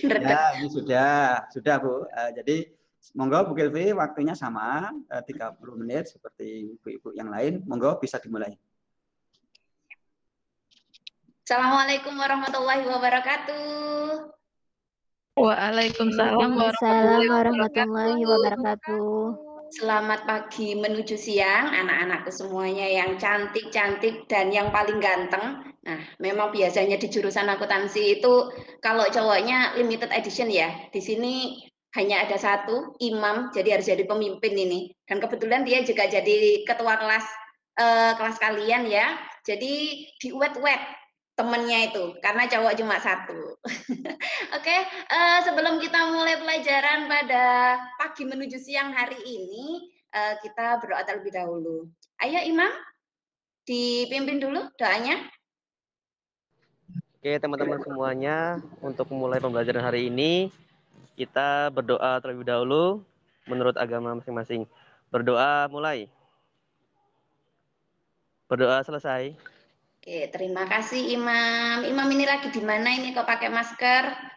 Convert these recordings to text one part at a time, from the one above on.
Ya, ini sudah Bu. Jadi monggo Bu Kilvi, waktunya sama 30 menit seperti ibu-ibu yang lain. Monggo bisa dimulai. Assalamualaikum warahmatullahi wabarakatuh. Waalaikumsalam Waalaikumsalam warahmatullahi wabarakatuh. Selamat pagi menuju siang anak-anakku semuanya yang cantik-cantik dan yang paling ganteng. Nah, memang biasanya di jurusan akuntansi itu kalau cowoknya limited edition ya. Di sini hanya ada satu, Imam, jadi harus jadi pemimpin ini. Dan kebetulan dia juga jadi ketua kelas kalian ya. Jadi di wet-wet temennya itu karena cowok cuma satu. Oke, sebelum kita mulai pelajaran pada pagi menuju siang hari ini, kita berdoa terlebih dahulu. Ayo Imam, dipimpin dulu doanya. Oke teman-teman semuanya, untuk memulai pembelajaran hari ini, kita berdoa terlebih dahulu menurut agama masing-masing. Berdoa mulai. Berdoa selesai. Oke, terima kasih Imam. Imam ini lagi di mana ini kok pakai masker?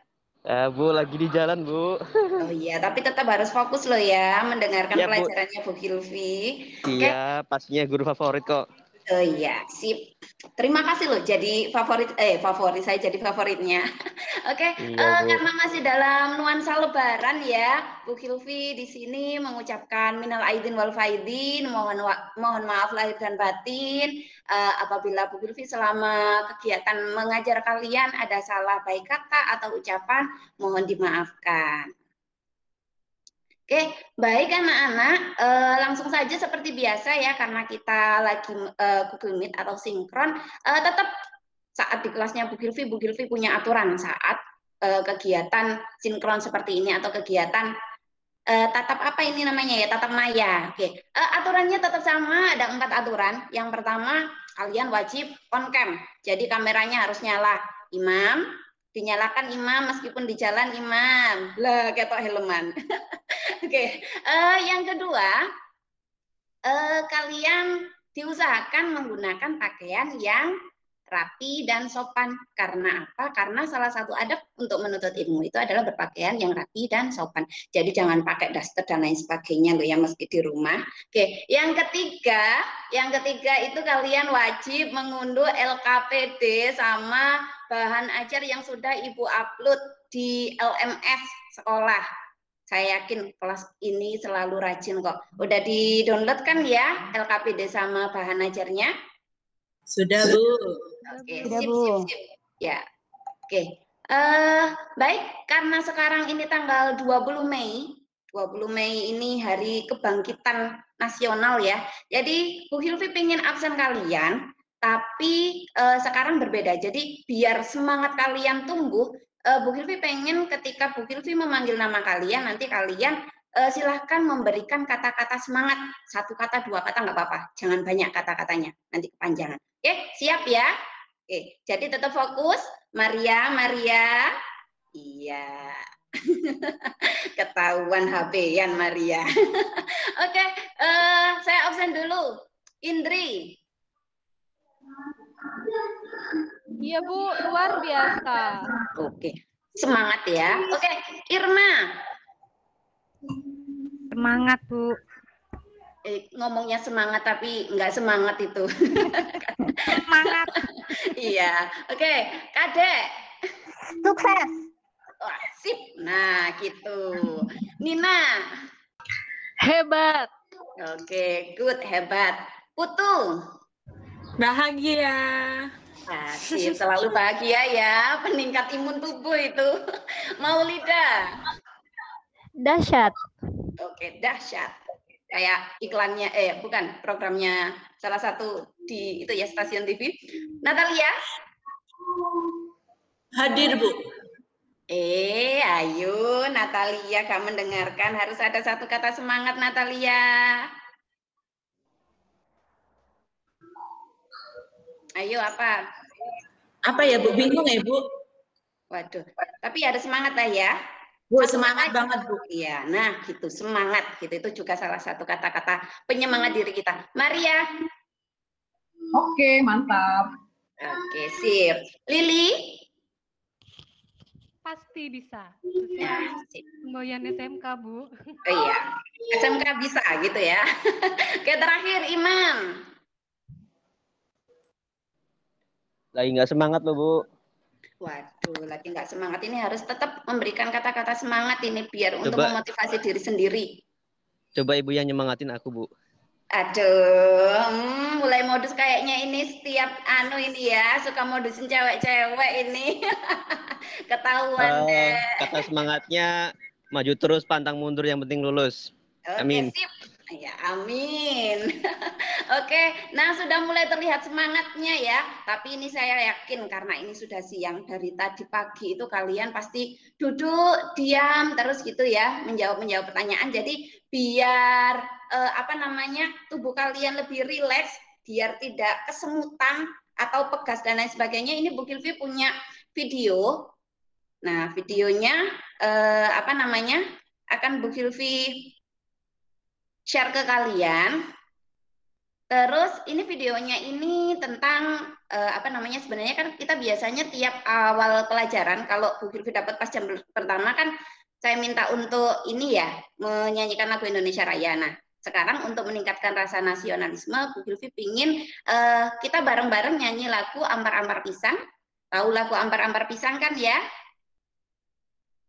Bu, lagi di jalan, Bu. Oh iya, tapi tetap harus fokus loh ya mendengarkan Ya, Bu. pelajarannya Bu Gilvi. Iya, pastinya guru favorit kok. Oh iya, sip. Terima kasih loh jadi favorit saya jadi favoritnya. Oke, Iya, Bu. karena masih dalam nuansa lebaran ya, Bu Hilvi di sini mengucapkan minal aidin wal faidin, mohon maaf lahir dan batin. Apabila Bu Hilvi selama kegiatan mengajar kalian ada salah baik kata atau ucapan, mohon dimaafkan. Oke, baik anak-anak, langsung saja seperti biasa ya, karena kita lagi Google Meet atau sinkron, tetap saat di kelasnya Bu Gilvi punya aturan saat kegiatan sinkron seperti ini atau kegiatan tatap apa ini namanya ya, tatap maya. Oke, aturannya tetap sama, ada 4 aturan. Yang pertama, kalian wajib on cam, jadi kameranya harus nyala. Imam, dinyalakan Imam meskipun di jalan Imam. Lah, ketok helman. Oke, yang kedua, kalian diusahakan menggunakan pakaian yang rapi dan sopan. Karena apa? Karena salah satu adab untuk menuntut ilmu itu adalah berpakaian yang rapi dan sopan. Jadi jangan pakai daster dan lain sebagainya loh ya meski di rumah. Oke, yang ketiga itu kalian wajib mengunduh LKPD sama bahan ajar yang sudah Ibu upload di LMS sekolah. Saya yakin kelas ini selalu rajin kok. Udah di-download kan ya LKPD sama bahan ajarnya? Sudah, Bu. Oke, Sudah, sip, Bu. sip, sip. Ya, oke. Baik, karena sekarang ini tanggal 20 Mei, 20 Mei ini hari kebangkitan nasional ya. Jadi Bu Hilvi pengen absen kalian, tapi sekarang berbeda. Jadi biar semangat kalian tumbuh, Bu Hilvi pengen ketika Bu Hilvi memanggil nama kalian, nanti kalian silahkan memberikan kata-kata semangat. 1 kata, 2 kata nggak apa-apa. Jangan banyak kata-katanya, nanti kepanjangan. Oke, siap ya? Oke, jadi tetap fokus. Maria. Iya. Ketahuan HP-an Maria. Oke, saya absen dulu. Indri. Iya Bu, luar biasa. Oke, semangat ya. Oke, Irma. Semangat, Bu. Ngomongnya semangat tapi nggak semangat itu. Semangat. Iya. Oke, Kadek. Sukses. Wah, sip. Nah, gitu. Nina. Hebat. Oke, good, hebat. Putu. Bahagia. Asik, selalu bahagia ya, peningkat imun tubuh itu. Maulida. Dahsyat. Oke, dahsyat. Kayak iklannya, bukan, programnya salah satu di itu ya, stasiun TV. Natalia. Hadir, Bu. Ayo Natalia gak mendengarkan, harus ada 1 kata semangat Natalia. Ayo apa? Apa ya, Bu? Bingung ya, Bu? Waduh, tapi ada semangat lah ya. Bu, semangat banget, Bu. Iya, nah gitu, semangat gitu. Itu juga salah satu kata-kata penyemangat diri kita. Maria. Oke, mantap. Oke, sip. Lili. Pasti bisa. Nah, Sesuai semboyan SMK, Bu. oh iya, SMK bisa gitu ya. Oke, terakhir Iman. Lagi nggak semangat loh, Bu. Waduh, lagi nggak semangat ini harus tetap memberikan kata-kata semangat ini biar untuk Coba memotivasi diri sendiri. coba Ibu yang nyemangatin aku, Bu. Aduh, mulai modus kayaknya ini setiap ini ya, suka modusin cewek-cewek ini. Ketahuan deh. Kata semangatnya maju terus, pantang mundur, yang penting lulus. Oke, Amin. sip. Ya, amin. Oke, nah sudah mulai terlihat semangatnya ya. Tapi ini saya yakin karena ini sudah siang, dari tadi pagi itu kalian pasti duduk diam terus gitu ya, menjawab pertanyaan. Jadi biar tubuh kalian lebih rileks, biar tidak kesemutan atau pegas dan lain sebagainya. Ini Bu Gilvi punya video. Nah, videonya akan Bu Gilvi share ke kalian. Terus ini videonya ini tentang sebenarnya kan kita biasanya tiap awal pelajaran kalau Bu Gilvi dapat pas jam pertama kan saya minta untuk ini ya menyanyikan lagu Indonesia Raya. Nah, sekarang untuk meningkatkan rasa nasionalisme Bu Gilvi pingin kita bareng-bareng nyanyi lagu Ampar-Ampar Pisang. Tahu lagu Ampar-Ampar Pisang kan ya?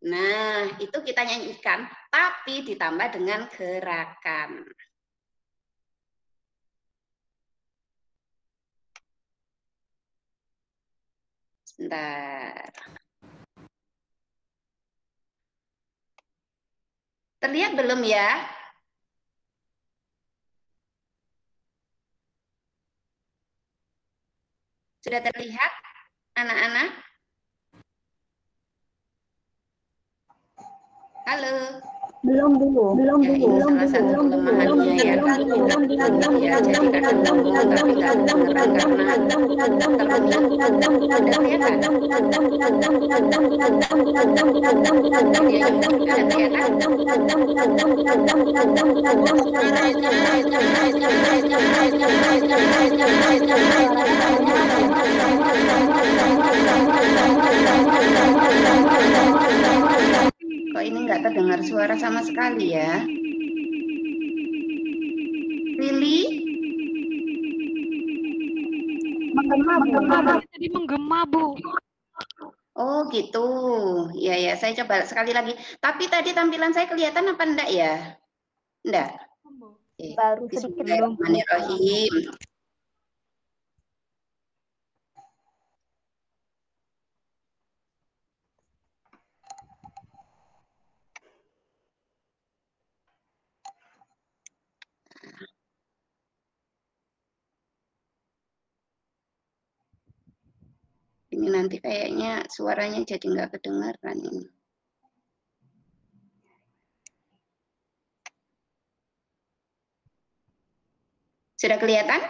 Nah, itu kita nyanyikan tapi ditambah dengan gerakan. Sebentar. Terlihat belum ya? Sudah terlihat, anak-anak? Halo. Belum dulu. Ya, ini salah satu kelemahannya ya. Ya, jadi kadang ngomong tapi nggak kedengeran karena terlihat. Sudah kelihatan? Videonya sudah kelihatan? Kok ini nggak terdengar suara sama sekali ya? Really? Jadi menggema, Bu. Oh gitu. Ya ya, saya coba sekali lagi. Tapi tadi tampilan saya kelihatan apa enggak ya? Enggak. Baru sedikit belum. Bismillahirrahmanirrahim. Ini nanti kayaknya suaranya jadi nggak kedengaran ini. Sudah kelihatan?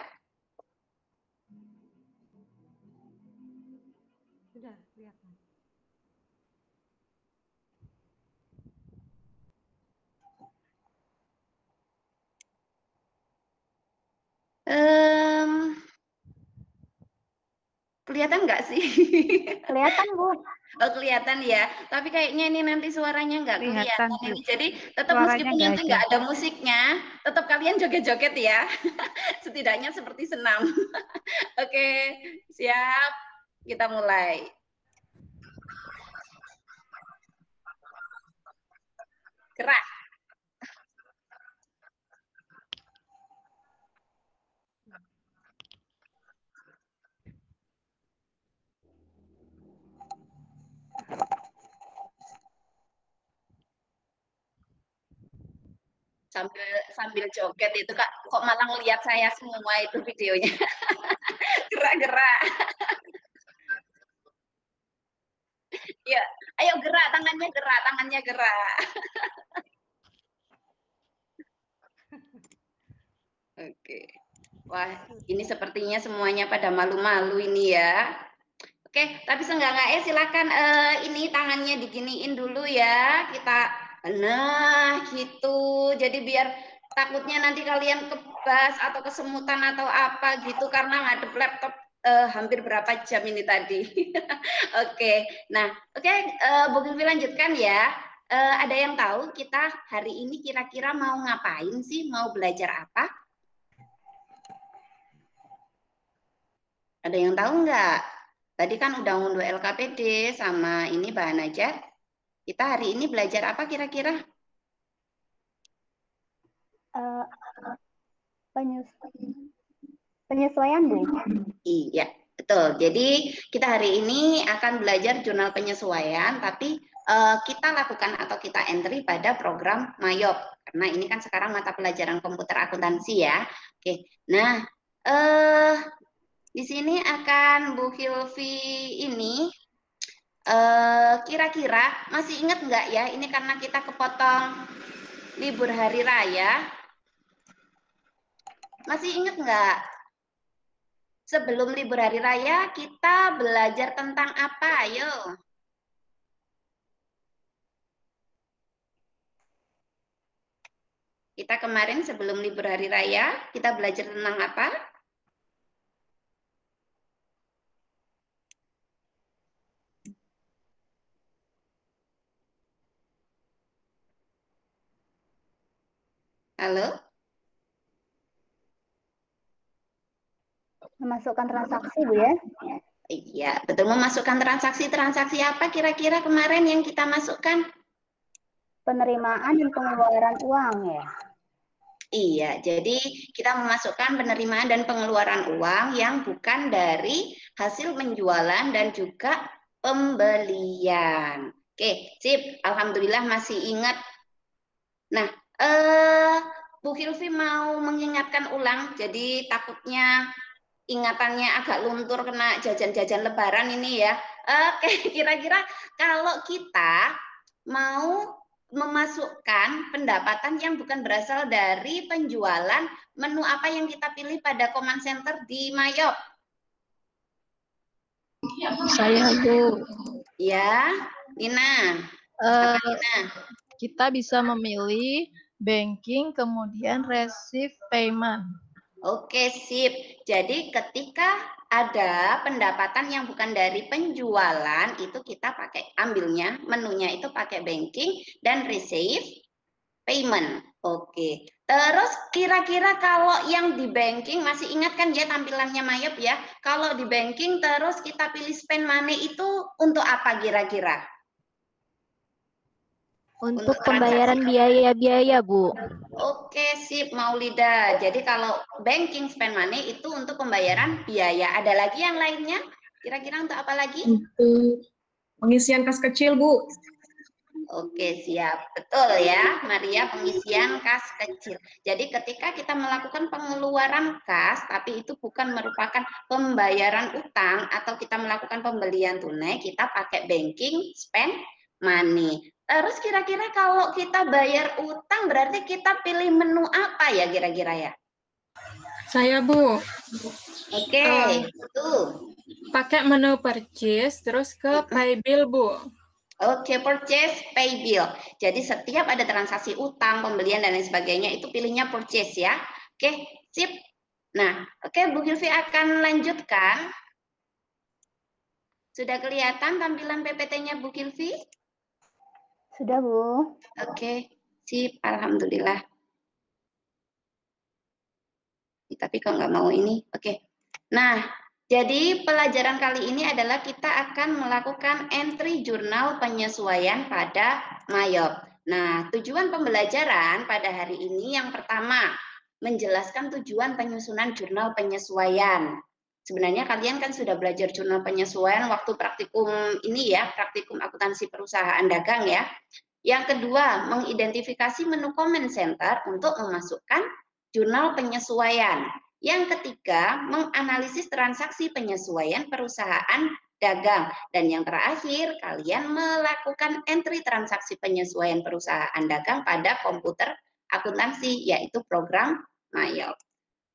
Sudah kelihatan. Kelihatan nggak sih? Kelihatan, Bu. Oh, kelihatan ya. Tapi kayaknya ini nanti suaranya nggak kelihatan. Ini. Jadi tetap Suaranya meskipun nggak nanti ada. nggak ada musiknya, tetap kalian joget-joget ya. Setidaknya seperti senam. Oke, siap. Kita mulai. Gerak. Sambil joget itu Kak, kok malah ngelihat saya semua itu videonya. Gerak-gerak. Ya, ayo gerak, tangannya gerak, tangannya gerak. Oke. Wah, ini sepertinya semuanya pada malu-malu ini ya. Oke, tapi seenggak-enggaknya silakan ini tangannya diginiin dulu ya. Kita gitu. Jadi biar takutnya nanti kalian kebas atau kesemutan atau apa gitu karena ngadep laptop hampir berapa jam ini tadi. Oke, nah Bu Gilvi lanjutkan ya. Ada yang tahu kita hari ini kira-kira mau ngapain sih? Mau belajar apa? Ada yang tahu nggak? Tadi kan udah ngunduh LKPD sama ini bahan ajar. Kita hari ini belajar apa kira-kira? Penyesuaian, Bu. Iya, betul. Jadi kita hari ini akan belajar jurnal penyesuaian, tapi kita lakukan atau kita entry pada program Mayop. Karena ini kan sekarang mata pelajaran komputer akuntansi ya. Oke, nah di sini akan Bu Hilvi ini kira-kira masih ingat nggak ya? Ini karena kita kepotong libur hari raya. Masih ingat nggak? Sebelum libur hari raya kita belajar tentang apa? Ayo. Kita kemarin sebelum libur hari raya kita belajar tentang apa? Halo? Memasukkan transaksi, Bu ya. Iya, betul. Memasukkan transaksi apa kira-kira kemarin yang kita masukkan? Penerimaan dan pengeluaran uang ya. Iya, jadi kita memasukkan penerimaan dan pengeluaran uang yang bukan dari hasil penjualan dan juga pembelian. Oke, sip. Alhamdulillah masih ingat. Nah, Bu Hilvi mau mengingatkan ulang, jadi takutnya ingatannya agak luntur kena jajan-jajan lebaran ini ya. Oke, kira-kira kalau kita mau memasukkan pendapatan yang bukan berasal dari penjualan, menu apa yang kita pilih pada command center di Mayop? Saya, Bu. Ya, Nina. Apa Nina? Kita bisa memilih banking, kemudian receive payment. Oke, sip. Jadi ketika ada pendapatan yang bukan dari penjualan, itu kita pakai ambilnya, menunya itu pakai banking dan receive payment. Oke. Terus kira-kira kalau yang di banking, masih ingat kan ya tampilannya Mayop ya? Kalau di banking terus kita pilih spend money itu untuk apa kira-kira? Untuk pembayaran biaya-biaya, Bu. Oke, sip Maulida. Jadi kalau banking spend money itu untuk pembayaran biaya. Ada lagi yang lainnya? Kira-kira untuk apa lagi? Untuk pengisian kas kecil, Bu. Oke, siap. Betul ya, Maria, pengisian kas kecil. Jadi ketika kita melakukan pengeluaran kas, tapi itu bukan merupakan pembayaran utang atau kita melakukan pembelian tunai, kita pakai banking spend money. Terus kira-kira kalau kita bayar utang berarti kita pilih menu apa ya kira-kira ya? Saya, Bu. Oke, itu. Pakai menu purchase, terus ke pay bill, Bu. Oke, purchase, pay bill. Jadi setiap ada transaksi utang, pembelian, dan lain sebagainya, itu pilihnya purchase ya. Oke, sip. Nah, oke, Bu Hilvi akan lanjutkan. Sudah kelihatan tampilan PPT-nya Bu Hilvi? Sudah, Bu. Oke, sip. Alhamdulillah. Tapi kok nggak mau ini? Oke. Nah, jadi pelajaran kali ini adalah kita akan melakukan entry jurnal penyesuaian pada Mayop. Nah, tujuan pembelajaran pada hari ini yang pertama, menjelaskan tujuan penyusunan jurnal penyesuaian. Sebenarnya kalian kan sudah belajar jurnal penyesuaian waktu praktikum ini ya, praktikum akuntansi perusahaan dagang ya. Yang kedua, mengidentifikasi menu comment center untuk memasukkan jurnal penyesuaian. Yang ketiga, menganalisis transaksi penyesuaian perusahaan dagang. Dan yang terakhir, kalian melakukan entry transaksi penyesuaian perusahaan dagang pada komputer akuntansi, yaitu program Mayop.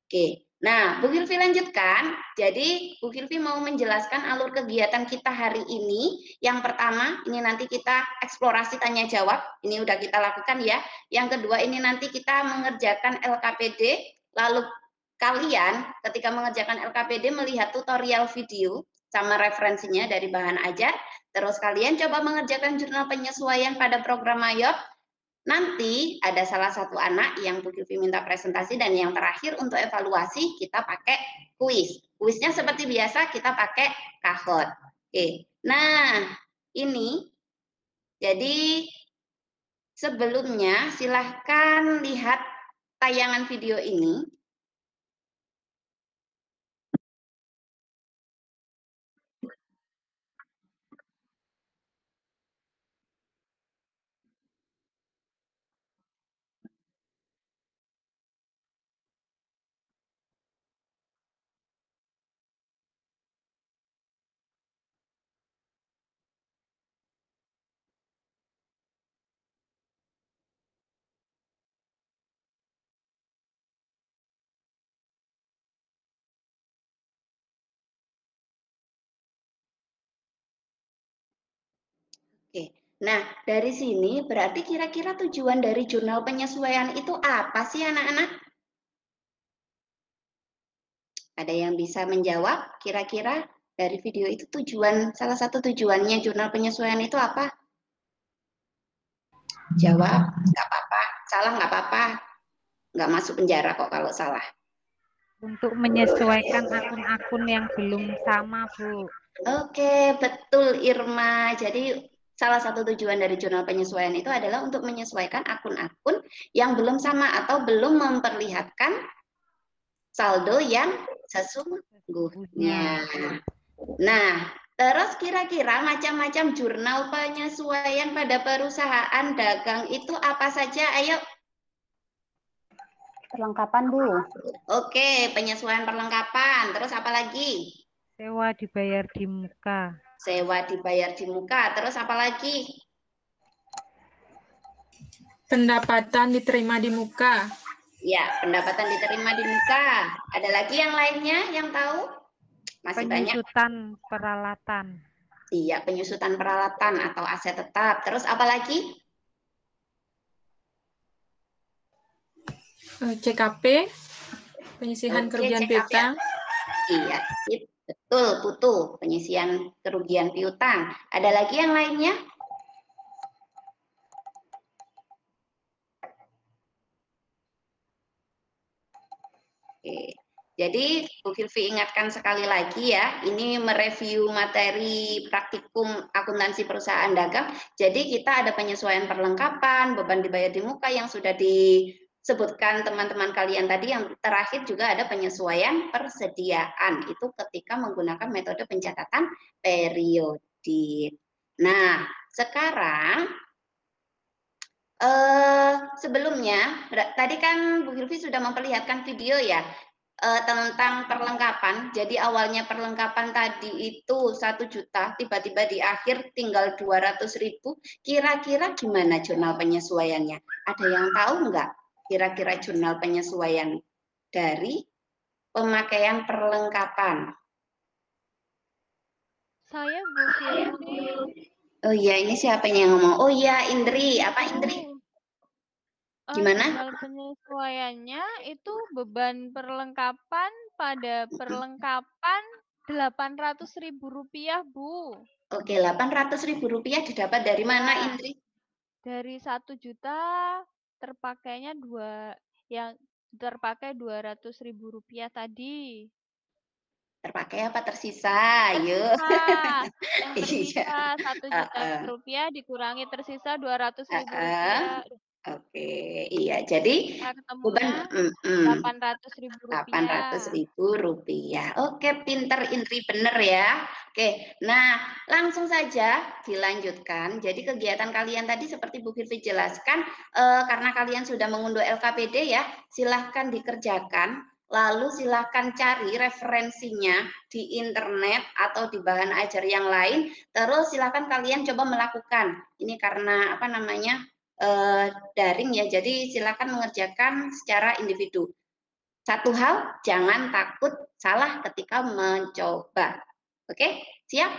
Oke, nah Bu Hilvi lanjutkan. Jadi Bu Hilvi mau menjelaskan alur kegiatan kita hari ini. Yang pertama, ini nanti kita eksplorasi tanya jawab. Ini udah kita lakukan ya. Yang kedua, ini nanti kita mengerjakan LKPD. Lalu kalian ketika mengerjakan LKPD melihat tutorial video sama referensinya dari bahan ajar, terus kalian coba mengerjakan jurnal penyesuaian pada program Mayot, nanti ada salah satu anak yang Bu Gilvi minta presentasi, dan yang terakhir untuk evaluasi kita pakai kuis. Kuisnya seperti biasa kita pakai Kahoot. Oke, nah ini jadi sebelumnya silahkan lihat tayangan video ini. Oke, nah dari sini berarti kira-kira tujuan dari jurnal penyesuaian itu apa sih anak-anak? Ada yang bisa menjawab kira-kira dari video itu salah satu tujuannya jurnal penyesuaian itu apa? Jawab, nggak apa-apa, salah nggak apa-apa, nggak masuk penjara kok kalau salah. Untuk menyesuaikan akun-akun yang belum sama, Bu. Oke, betul Irma. Jadi salah satu tujuan dari jurnal penyesuaian itu adalah untuk menyesuaikan akun-akun yang belum sama atau belum memperlihatkan saldo yang sesungguhnya. Nah, terus kira-kira macam-macam jurnal penyesuaian pada perusahaan dagang itu apa saja? Ayo. Perlengkapan, Bu. Oke, penyesuaian perlengkapan. Terus apa lagi? Sewa dibayar di muka. Sewa dibayar di muka. Terus apa lagi? Pendapatan diterima di muka. Ya, pendapatan diterima di muka. Ada lagi yang lainnya yang tahu? Masih banyak. Penyusutan peralatan. Iya, penyusutan peralatan atau aset tetap. Terus apa lagi? CKP, penyisihan Oke, kerugian CKP. piutang. Iya, betul, Putu. Penyisihan kerugian piutang. Ada lagi yang lainnya? Oke. Jadi Bu Gilvi ingatkan sekali lagi ya, ini mereview materi praktikum akuntansi perusahaan dagang. Jadi kita ada penyesuaian perlengkapan, beban dibayar di muka yang sudah disebutkan teman-teman kalian tadi. Yang terakhir juga ada penyesuaian persediaan, itu ketika menggunakan metode pencatatan periodik. Nah, sekarang sebelumnya tadi kan Bu Gilvi sudah memperlihatkan video ya tentang perlengkapan. Jadi awalnya perlengkapan tadi itu 1 juta, tiba-tiba di akhir tinggal 200.000. Kira-kira gimana jurnal penyesuaiannya? Ada yang tahu nggak kira-kira jurnal penyesuaian dari pemakaian perlengkapan? Saya Bu Filvi. Oh iya, ini siapa yang ngomong? Oh iya, Indri. Apa Indri? Gimana? Jurnal penyesuaiannya itu beban perlengkapan pada perlengkapan Rp800.000, Bu. Oke, Rp800.000 didapat dari mana, Ya, Indri? dari 1 juta terpakainya terpakai Rp200.000 tadi. Terpakai apa tersisa? Ayo. Yang tersisa Iya. 1 juta rupiah dikurangi tersisa Rp200.000. Oke, iya. Jadi Ketemunya Rp800.000. Rp800.000. Oke, pinter Indri, bener ya. Oke, nah langsung saja dilanjutkan. Jadi kegiatan kalian tadi seperti Bu Firvi jelaskan, karena kalian sudah mengunduh LKPD ya, silahkan dikerjakan. Lalu silahkan cari referensinya di internet atau di bahan ajar yang lain. Terus silahkan kalian coba melakukan. Ini karena apa namanya? Daring ya, jadi silakan mengerjakan secara individu. Satu hal, jangan takut salah ketika mencoba. Oke, siap?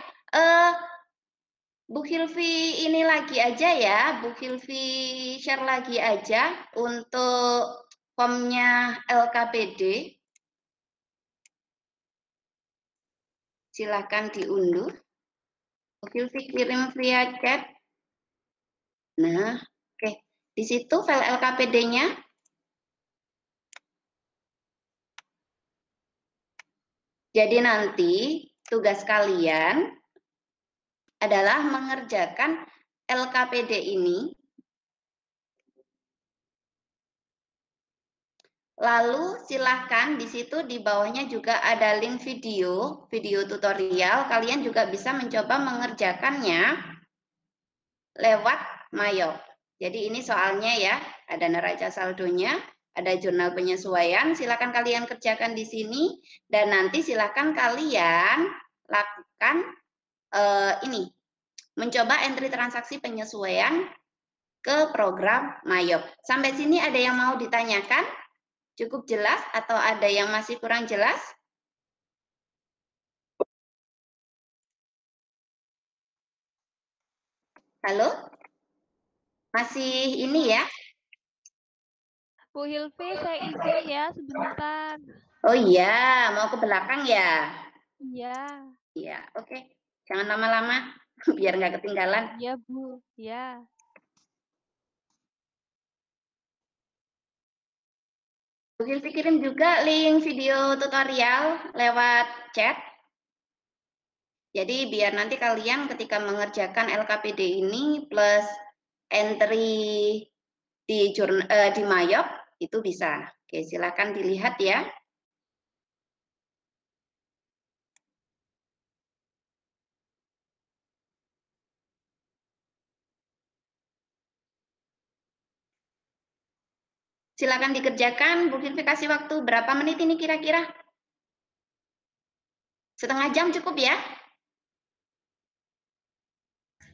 Bu Hilvi ini lagi aja ya, Bu Hilvi share lagi aja untuk formnya LKPD. Silahkan diunduh. Bu Gylfi kirim via chat. Nah, oke. Di situ file LKPD-nya. Jadi nanti tugas kalian adalah mengerjakan LKPD ini. Lalu silahkan di situ di bawahnya juga ada link video tutorial. Kalian juga bisa mencoba mengerjakannya lewat Mayop. Jadi ini soalnya ya, ada neraca saldonya, ada jurnal penyesuaian. Silahkan kalian kerjakan di sini dan nanti silahkan kalian lakukan ini, mencoba entry transaksi penyesuaian ke program Mayop. Sampai sini ada yang mau ditanyakan? Cukup jelas atau ada yang masih kurang jelas? Halo? Masih ini ya? Bu Hilfi, saya izin ya sebentar. Oh iya, mau ke belakang ya? Iya. Iya, oke. Jangan lama-lama, biar nggak ketinggalan. Iya, Bu. Iya. Bu Hilfi kirim juga link video tutorial lewat chat. Jadi biar nanti kalian ketika mengerjakan LKPD ini plus entry di Mayop itu bisa. Oke, silakan dilihat ya. Silakan dikerjakan. Bu Gylfi kasih waktu berapa menit ini kira-kira? Setengah jam cukup ya?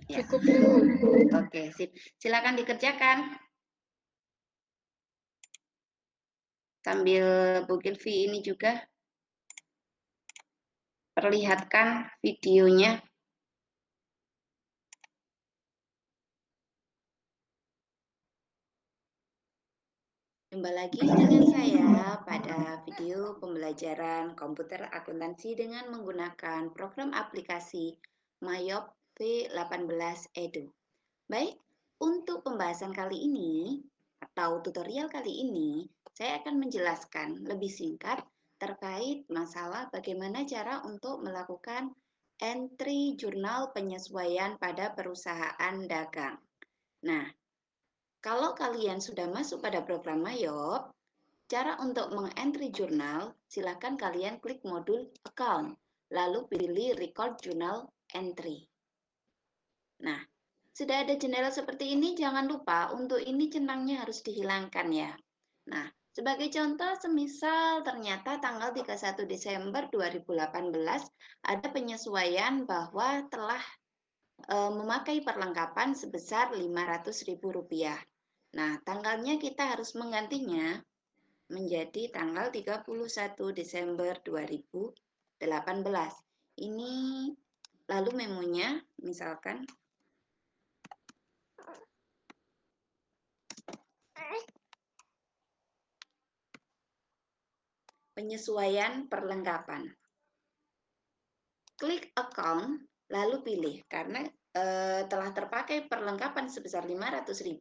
Cukup. Oke, sip. Silakan dikerjakan. Sambil Bu Gylfi ini juga perlihatkan videonya. Jumpa lagi dengan saya pada video pembelajaran komputer akuntansi dengan menggunakan program aplikasi Mayop V18 Edu. Baik, untuk pembahasan kali ini atau tutorial kali ini, saya akan menjelaskan lebih singkat terkait masalah bagaimana cara untuk melakukan entry jurnal penyesuaian pada perusahaan dagang. Nah, kalau kalian sudah masuk pada program Mayop, cara untuk mengentry jurnal, silakan kalian klik modul account, lalu pilih record journal entry. Nah, sudah ada jendela seperti ini, jangan lupa untuk ini centangnya harus dihilangkan ya. Nah, sebagai contoh, semisal ternyata tanggal 31 Desember 2018 ada penyesuaian bahwa telah memakai perlengkapan sebesar Rp500.000. Nah, tanggalnya kita harus menggantinya menjadi tanggal 31 Desember 2018. Ini lalu memonya misalkan penyesuaian perlengkapan. Klik account, lalu pilih karena telah terpakai perlengkapan sebesar 500.000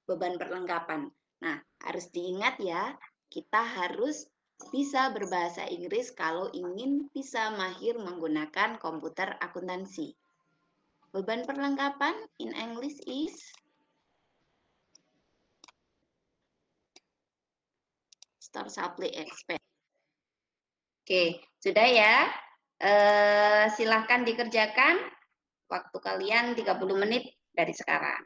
beban perlengkapan. Nah, harus diingat ya, kita harus bisa berbahasa Inggris kalau ingin bisa mahir menggunakan komputer akuntansi. Beban perlengkapan in English is store supply expense. Oke, sudah ya. Silahkan dikerjakan. Waktu kalian 30 menit dari sekarang.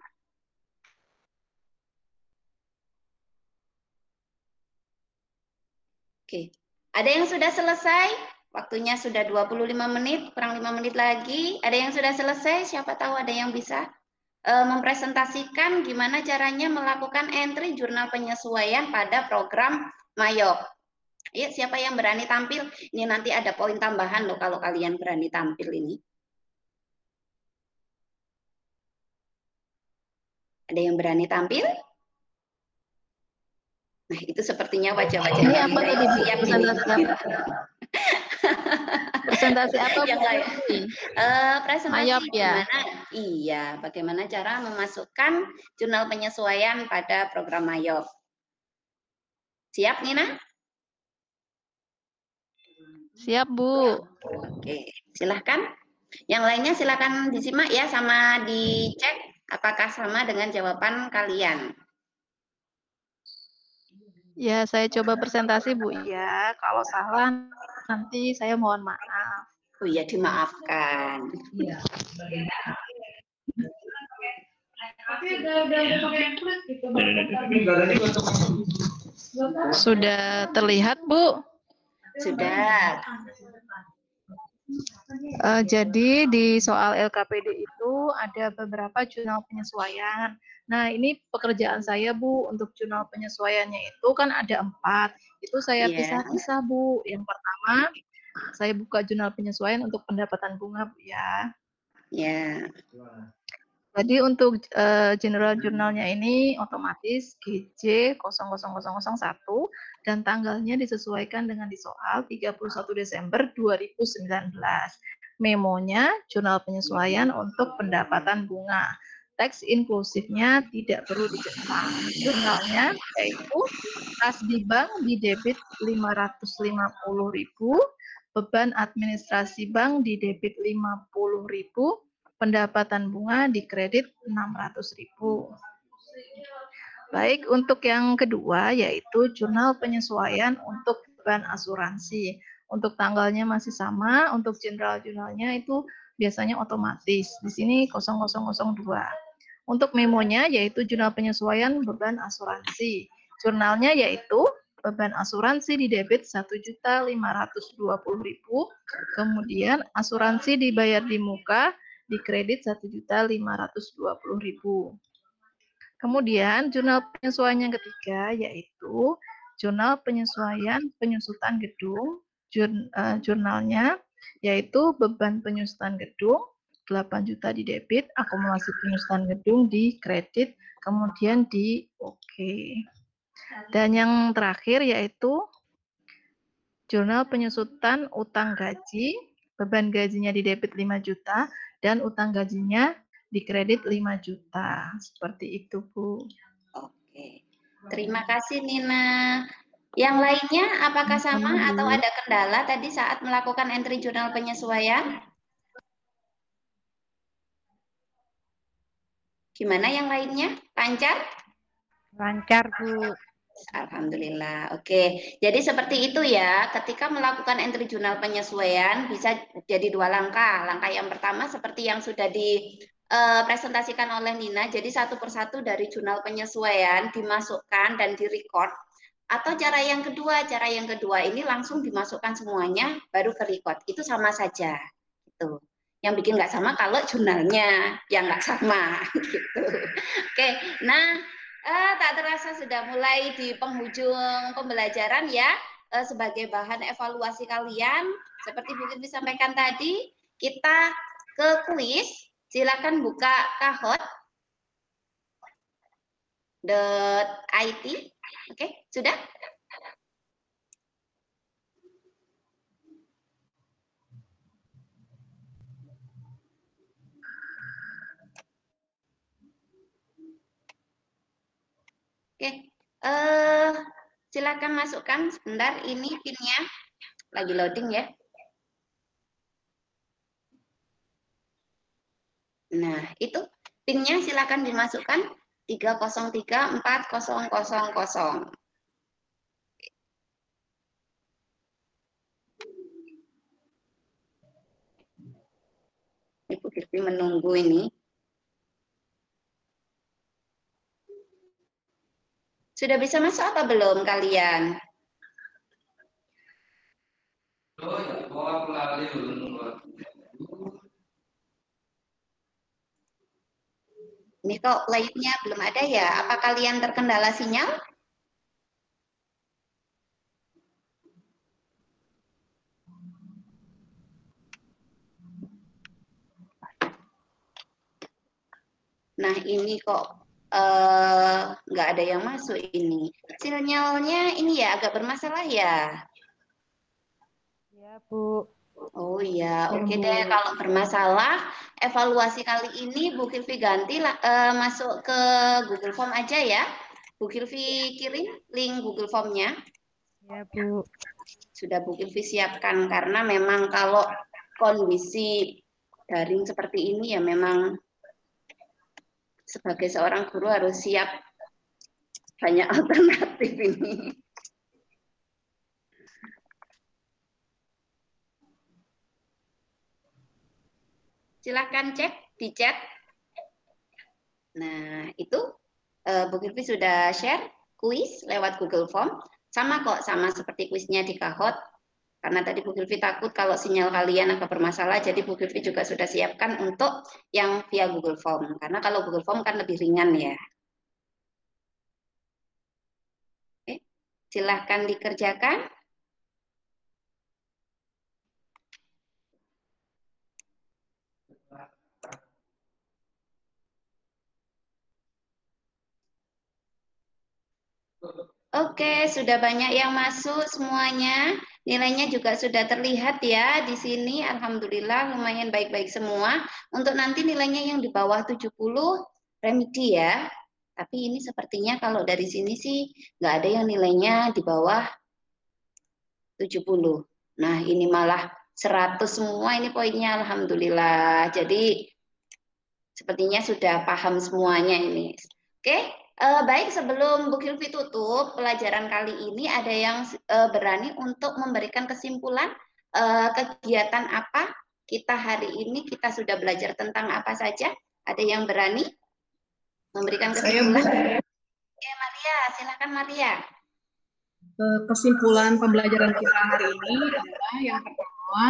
Oke, ada yang sudah selesai? Waktunya sudah 25 menit, kurang 5 menit lagi. Ada yang sudah selesai? Siapa tahu ada yang bisa mempresentasikan gimana caranya melakukan entry jurnal penyesuaian pada program Mayop. Ayo, siapa yang berani tampil? Ini nanti ada poin tambahan loh kalau kalian berani tampil ini. Ada yang berani tampil? Nah, itu sepertinya wajah-wajah Ini yang apa tadi, Bu? siap ini. Presentasi apa Bu Yang lain. Fitri? Presentasi Mayop ya? bagaimana? Iya, bagaimana cara memasukkan jurnal penyesuaian pada program Mayop. Siap, Nina? Siap Bu. Oke, silahkan. Yang lainnya silahkan disimak ya, sama dicek apakah sama dengan jawaban kalian. Ya, saya coba presentasi Bu ya. Kalau salah nanti saya mohon maaf. Oh iya, dimaafkan. Sudah terlihat Bu? Sudah. Jadi di soal LKPD itu ada beberapa jurnal penyesuaian. Nah, ini pekerjaan saya Bu, untuk jurnal penyesuaiannya itu kan ada 4. Itu saya Iya. pisah-pisah Bu. Yang pertama, saya buka jurnal penyesuaian untuk pendapatan bunga Bu ya. Ya. Jadi untuk general jurnalnya ini otomatis GJ 00001 dan tanggalnya disesuaikan dengan di soal 31 Desember 2019. Memonya jurnal penyesuaian untuk pendapatan bunga. Teks inklusifnya tidak perlu dicetak. Jurnalnya yaitu kas di bank di debit 550.000, beban administrasi bank di debit 50.000, pendapatan bunga di kredit 600.000. Baik, untuk yang kedua yaitu jurnal penyesuaian untuk beban asuransi. Untuk tanggalnya masih sama, untuk general jurnalnya itu biasanya otomatis. Di sini 0002. Untuk memonya yaitu jurnal penyesuaian beban asuransi. Jurnalnya yaitu beban asuransi di debit 1.520.000, kemudian asuransi dibayar di muka di kredit 1.520.000. Kemudian jurnal penyesuaian yang ketiga yaitu jurnal penyesuaian penyusutan gedung. Jurnalnya yaitu beban penyusutan gedung 8 juta di debit, akumulasi penyusutan gedung di kredit, kemudian di oke. Dan yang terakhir yaitu jurnal penyusutan utang gaji, beban gajinya di debit 5 juta, dan utang gajinya di kredit 5 juta. Seperti itu, Bu. Oke. Terima kasih, Nina. Yang lainnya apakah sama atau ada kendala tadi saat melakukan entry jurnal penyesuaian? Gimana yang lainnya? Lancar? Lancar, Bu. Alhamdulillah. Oke, jadi seperti itu ya. Ketika melakukan entry jurnal penyesuaian bisa jadi 2 langkah. Langkah yang pertama seperti yang sudah dipresentasikan oleh Nina. Jadi satu persatu dari jurnal penyesuaian dimasukkan dan direcord. Atau cara yang kedua ini langsung dimasukkan semuanya baru ke record. Itu sama saja. Gitu. Yang bikin nggak sama kalau jurnalnya yang nggak sama. Gitu. Oke, nah. Tak terasa sudah mulai di penghujung pembelajaran ya. Sebagai bahan evaluasi kalian, seperti Bu Kirby sampaikan tadi, kita ke kuis. Silakan buka kahot.it. Oke, sudah? Oke, silakan masukkan sebentar, ini pinnya lagi loading ya. Nah, itu pinnya silakan dimasukkan 3034000. Ibu Kirby menunggu ini. Sudah bisa masuk apa belum kalian? Ini kok live-nya belum ada ya? Apa kalian terkendala sinyal? Nah ini kok nggak ada yang masuk ini. Sinyalnya ini ya agak bermasalah ya. Ya, Bu. Oh iya, oke Bu. deh. Kalau bermasalah, evaluasi kali ini Bu Kilvi ganti masuk ke Google Form aja ya. Bu Kilvi kirim link Google Form-nya. Ya, Bu. Sudah Bu Kilvi siapkan karena memang kalau kondisi daring seperti ini ya memang sebagai seorang guru harus siap banyak alternatif ini. Silahkan cek di chat. Nah, itu Bu Kilvi sudah share kuis lewat Google Form. Sama kok, sama seperti kuisnya di Kahoot. Karena tadi Bu Kilvi takut kalau sinyal kalian agak bermasalah, jadi Bu Kilvi juga sudah siapkan untuk yang via Google Form. Karena kalau Google Form kan lebih ringan ya. Oke, silahkan dikerjakan. Oke, sudah banyak yang masuk semuanya. Nilainya juga sudah terlihat ya di sini. Alhamdulillah lumayan baik-baik semua. Untuk nanti nilainya yang di bawah 70 remedi ya. Tapi ini sepertinya kalau dari sini sih nggak ada yang nilainya di bawah 70. Nah, ini malah 100 semua ini poinnya. Alhamdulillah. Jadi sepertinya sudah paham semuanya ini. Oke. Baik, sebelum Bu Kilvi tutup pelajaran kali ini, ada yang berani untuk memberikan kesimpulan kegiatan apa kita hari ini, kita sudah belajar tentang apa saja? Ada yang berani memberikan kesimpulan? Oke, Maria, silakan Maria. Kesimpulan pembelajaran kita hari ini adalah yang pertama,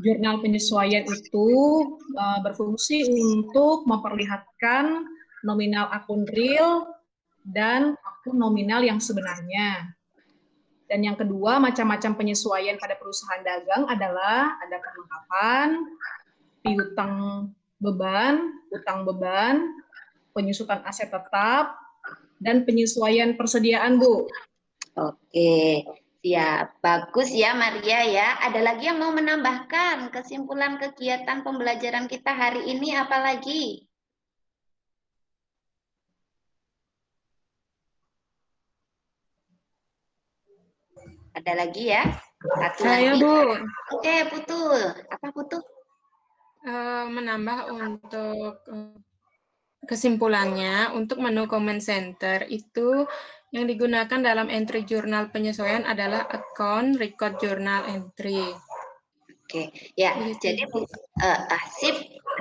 jurnal penyesuaian itu berfungsi untuk memperlihatkan nominal akun real dan akun nominal yang sebenarnya. Dan yang kedua, macam-macam penyesuaian pada perusahaan dagang adalah ada kelengkapan, piutang beban, utang beban, penyusutan aset tetap, dan penyesuaian persediaan, Bu. Oke, siap. Bagus ya Maria ya. Ada lagi yang mau menambahkan kesimpulan kegiatan pembelajaran kita hari ini apa lagi? Ada lagi ya? Satu Saya, lagi. Bu. Oke, Putu. Apa Putu? Menambah untuk kesimpulannya, untuk menu comment center itu yang digunakan dalam entry jurnal penyesuaian adalah account record journal entry. Oke, ya. Jadi sip,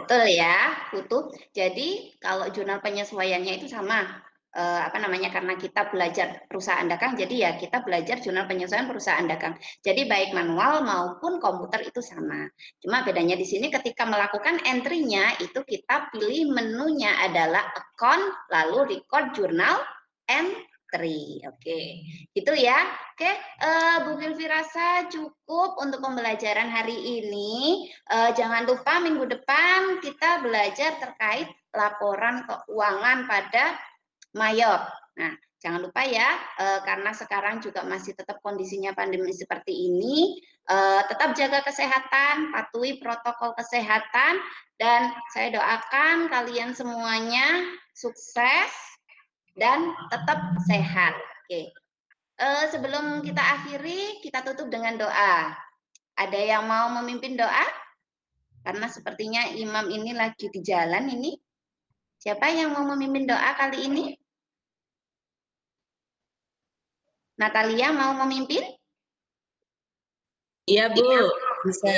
betul ya, Putu. Jadi kalau jurnal penyesuaiannya itu sama. Karena kita belajar perusahaan dagang, jadi ya kita belajar jurnal penyesuaian perusahaan dagang. Jadi baik manual maupun komputer itu sama. Cuma bedanya di sini ketika melakukan entry-nya itu kita pilih menunya adalah account lalu record journal entry. Oke, gitu ya. Oke, Bu Kilvi rasa cukup untuk pembelajaran hari ini. Jangan lupa minggu depan kita belajar terkait laporan keuangan pada Mayop. Nah, jangan lupa ya, karena sekarang juga masih tetap kondisinya pandemi seperti ini, tetap jaga kesehatan, patuhi protokol kesehatan, dan saya doakan kalian semuanya sukses dan tetap sehat. Oke. Sebelum kita akhiri, kita tutup dengan doa. Ada yang mau memimpin doa? Karena sepertinya imam ini lagi di jalan ini. Siapa yang mau memimpin doa kali ini? Natalia mau memimpin? Iya, Bu. Bisa.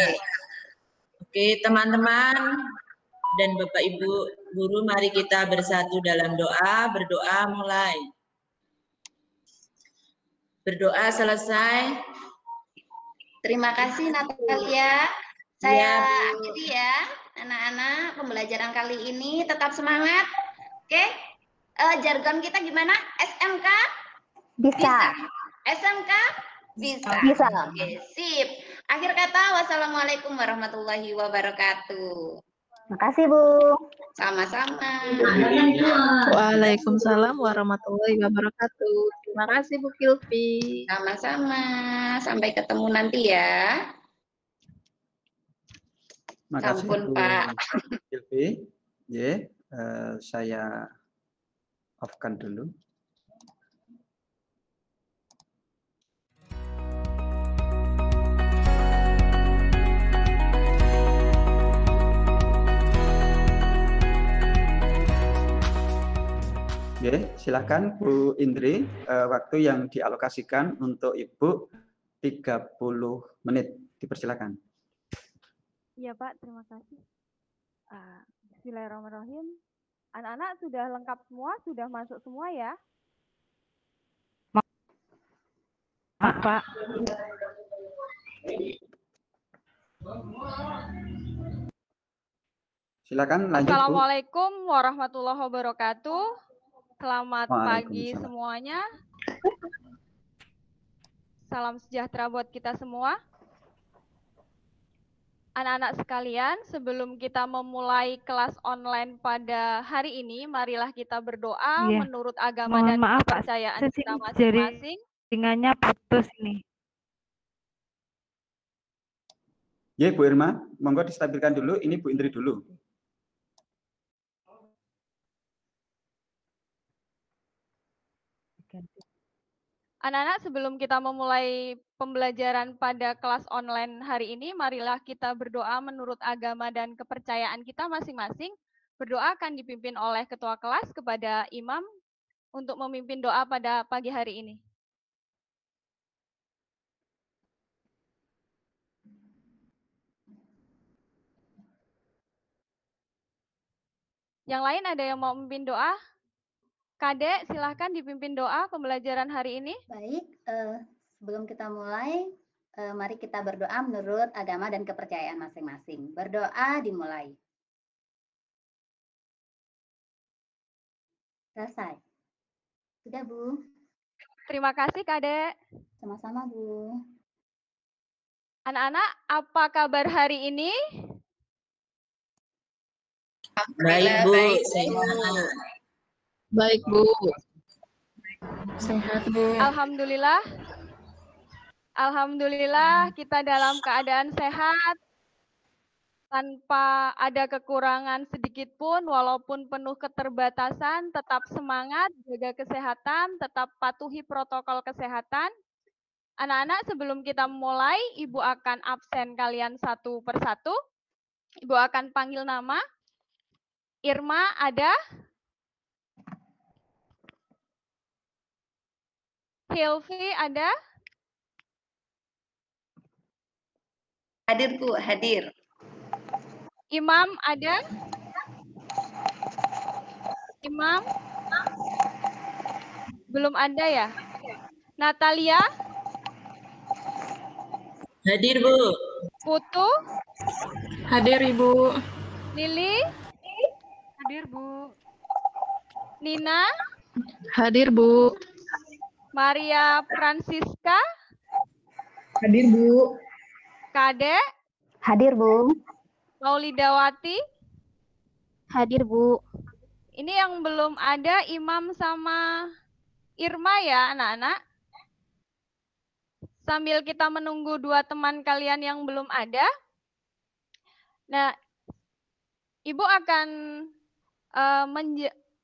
Oke, teman-teman dan Bapak Ibu guru, mari kita bersatu dalam doa. Berdoa mulai. Berdoa selesai. Terima kasih Natalia. Saya akhiri ya, anak-anak, pembelajaran kali ini tetap semangat. Oke, jargon kita gimana? SMK? Bisa. SMK? Bisa. Bisa. Oke, sip. Akhir kata, wassalamualaikum warahmatullahi wabarakatuh. Makasih, Bu. Sama-sama. Waalaikumsalam warahmatullahi wabarakatuh. Terima kasih Bu Kilvi. Sama-sama. Sampai ketemu nanti ya. Makasih Ampun, Bu Pak. Silvi. Ya, saya off-kan dulu. Oke, silakan Bu Indri, waktu yang dialokasikan untuk Ibu 30 menit, dipersilakan. Iya Pak, terima kasih. Bismillahirrahmanirrahim. Anak-anak sudah lengkap semua, sudah masuk semua ya? Pak. Silakan lanjut Bu. Assalamualaikum warahmatullahi wabarakatuh. Selamat pagi Waalaikumsalam. semuanya. Salam sejahtera buat kita semua. Anak-anak sekalian, sebelum kita memulai kelas online pada hari ini, marilah kita berdoa Iya. menurut agama Mohon dan maaf Pak, kepercayaan kita sini masing-masing. jaringannya putus ini. Ya Bu Irma, monggo distabilkan dulu. Ini Bu Indri dulu. Anak-anak, sebelum kita memulai pembelajaran pada kelas online hari ini, marilah kita berdoa menurut agama dan kepercayaan kita masing-masing. Berdoa akan dipimpin oleh ketua kelas kepada imam untuk memimpin doa pada pagi hari ini. Yang lain ada yang mau memimpin doa? Kadek, silahkan dipimpin doa pembelajaran hari ini. Baik, sebelum kita mulai, mari kita berdoa menurut agama dan kepercayaan masing-masing. Berdoa dimulai. Selesai. Sudah, Bu. Terima kasih, Kadek. Sama-sama, Bu. Anak-anak, apa kabar hari ini? Baik, Bu. Baik, Sehat. Baik, Bu. Sehat, Bu. Alhamdulillah. Alhamdulillah kita dalam keadaan sehat, tanpa ada kekurangan sedikit pun, walaupun penuh keterbatasan, tetap semangat, jaga kesehatan, tetap patuhi protokol kesehatan. Anak-anak, sebelum kita mulai, Ibu akan absen kalian satu persatu. Ibu akan panggil nama. Irma ada? Hilvi ada? Hadir, Bu, hadir. Imam ada? Imam? Belum ada ya? Natalia? Hadir, Bu. Putu? Hadir, Ibu. Lili? Hadir, Bu. Nina? Hadir, Bu. Maria Francisca? Hadir, Bu. Kadek? Hadir, Bu. Maulidawati? Hadir, Bu. Ini yang belum ada Imam sama Irma ya, anak-anak. Sambil kita menunggu dua teman kalian yang belum ada. Nah, Ibu akan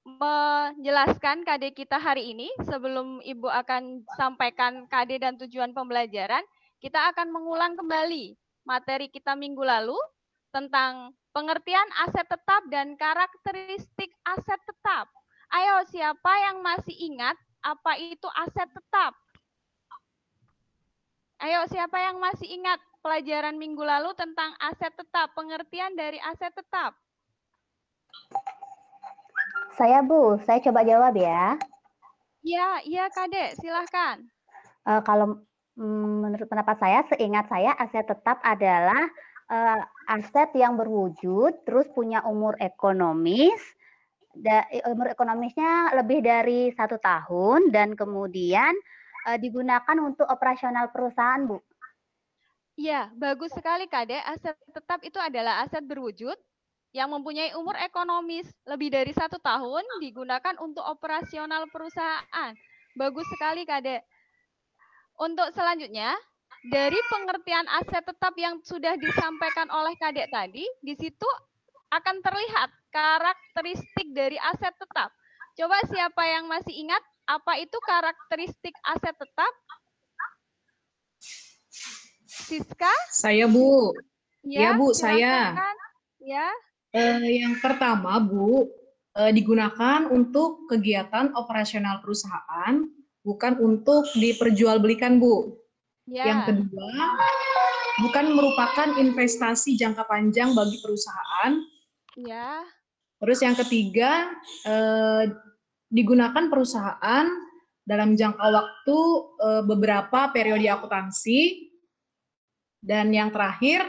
menjelaskan KD kita hari ini. Sebelum Ibu akan sampaikan KD dan tujuan pembelajaran, kita akan mengulang kembali materi kita minggu lalu tentang pengertian aset tetap dan karakteristik aset tetap. Ayo, siapa yang masih ingat apa itu aset tetap? Ayo, siapa yang masih ingat pelajaran minggu lalu tentang aset tetap, pengertian dari aset tetap? Saya, Bu. Saya coba jawab ya. Iya, Kadek, silahkan. Kalau menurut pendapat saya, seingat saya aset tetap adalah aset yang berwujud, terus punya umur ekonomis, umur ekonomisnya lebih dari 1 tahun, dan kemudian digunakan untuk operasional perusahaan, Bu. Iya, bagus sekali, Kadek. Aset tetap itu adalah aset berwujud yang mempunyai umur ekonomis lebih dari 1 tahun, digunakan untuk operasional perusahaan. Bagus sekali, Kadek. Untuk selanjutnya, dari pengertian aset tetap yang sudah disampaikan oleh Kadek tadi, di situ akan terlihat karakteristik dari aset tetap. Coba siapa yang masih ingat apa itu karakteristik aset tetap? Siska? Saya, Bu. Ya, Bu, silakan. saya. Ya. Yang pertama, Bu, digunakan untuk kegiatan operasional perusahaan, bukan untuk diperjualbelikan, Bu. Ya. Yang kedua, bukan merupakan investasi jangka panjang bagi perusahaan. Ya. Terus yang ketiga, digunakan perusahaan dalam jangka waktu beberapa periode akuntansi. Dan yang terakhir,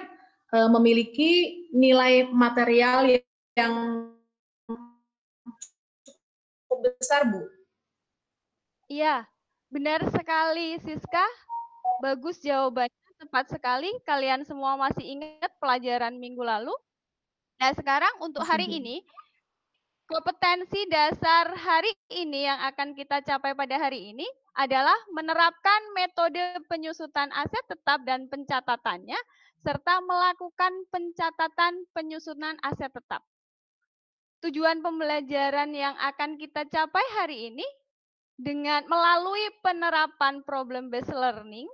memiliki nilai material yang cukup besar, Bu. Iya, benar sekali, Siska. Bagus jawabannya, tepat sekali. Kalian semua masih ingat pelajaran minggu lalu? Nah, sekarang untuk hari ini, kompetensi dasar hari ini yang akan kita capai pada hari ini adalah menerapkan metode penyusutan aset tetap dan pencatatannya, serta melakukan pencatatan penyusunan aset tetap. Tujuan pembelajaran yang akan kita capai hari ini dengan melalui penerapan problem based learning,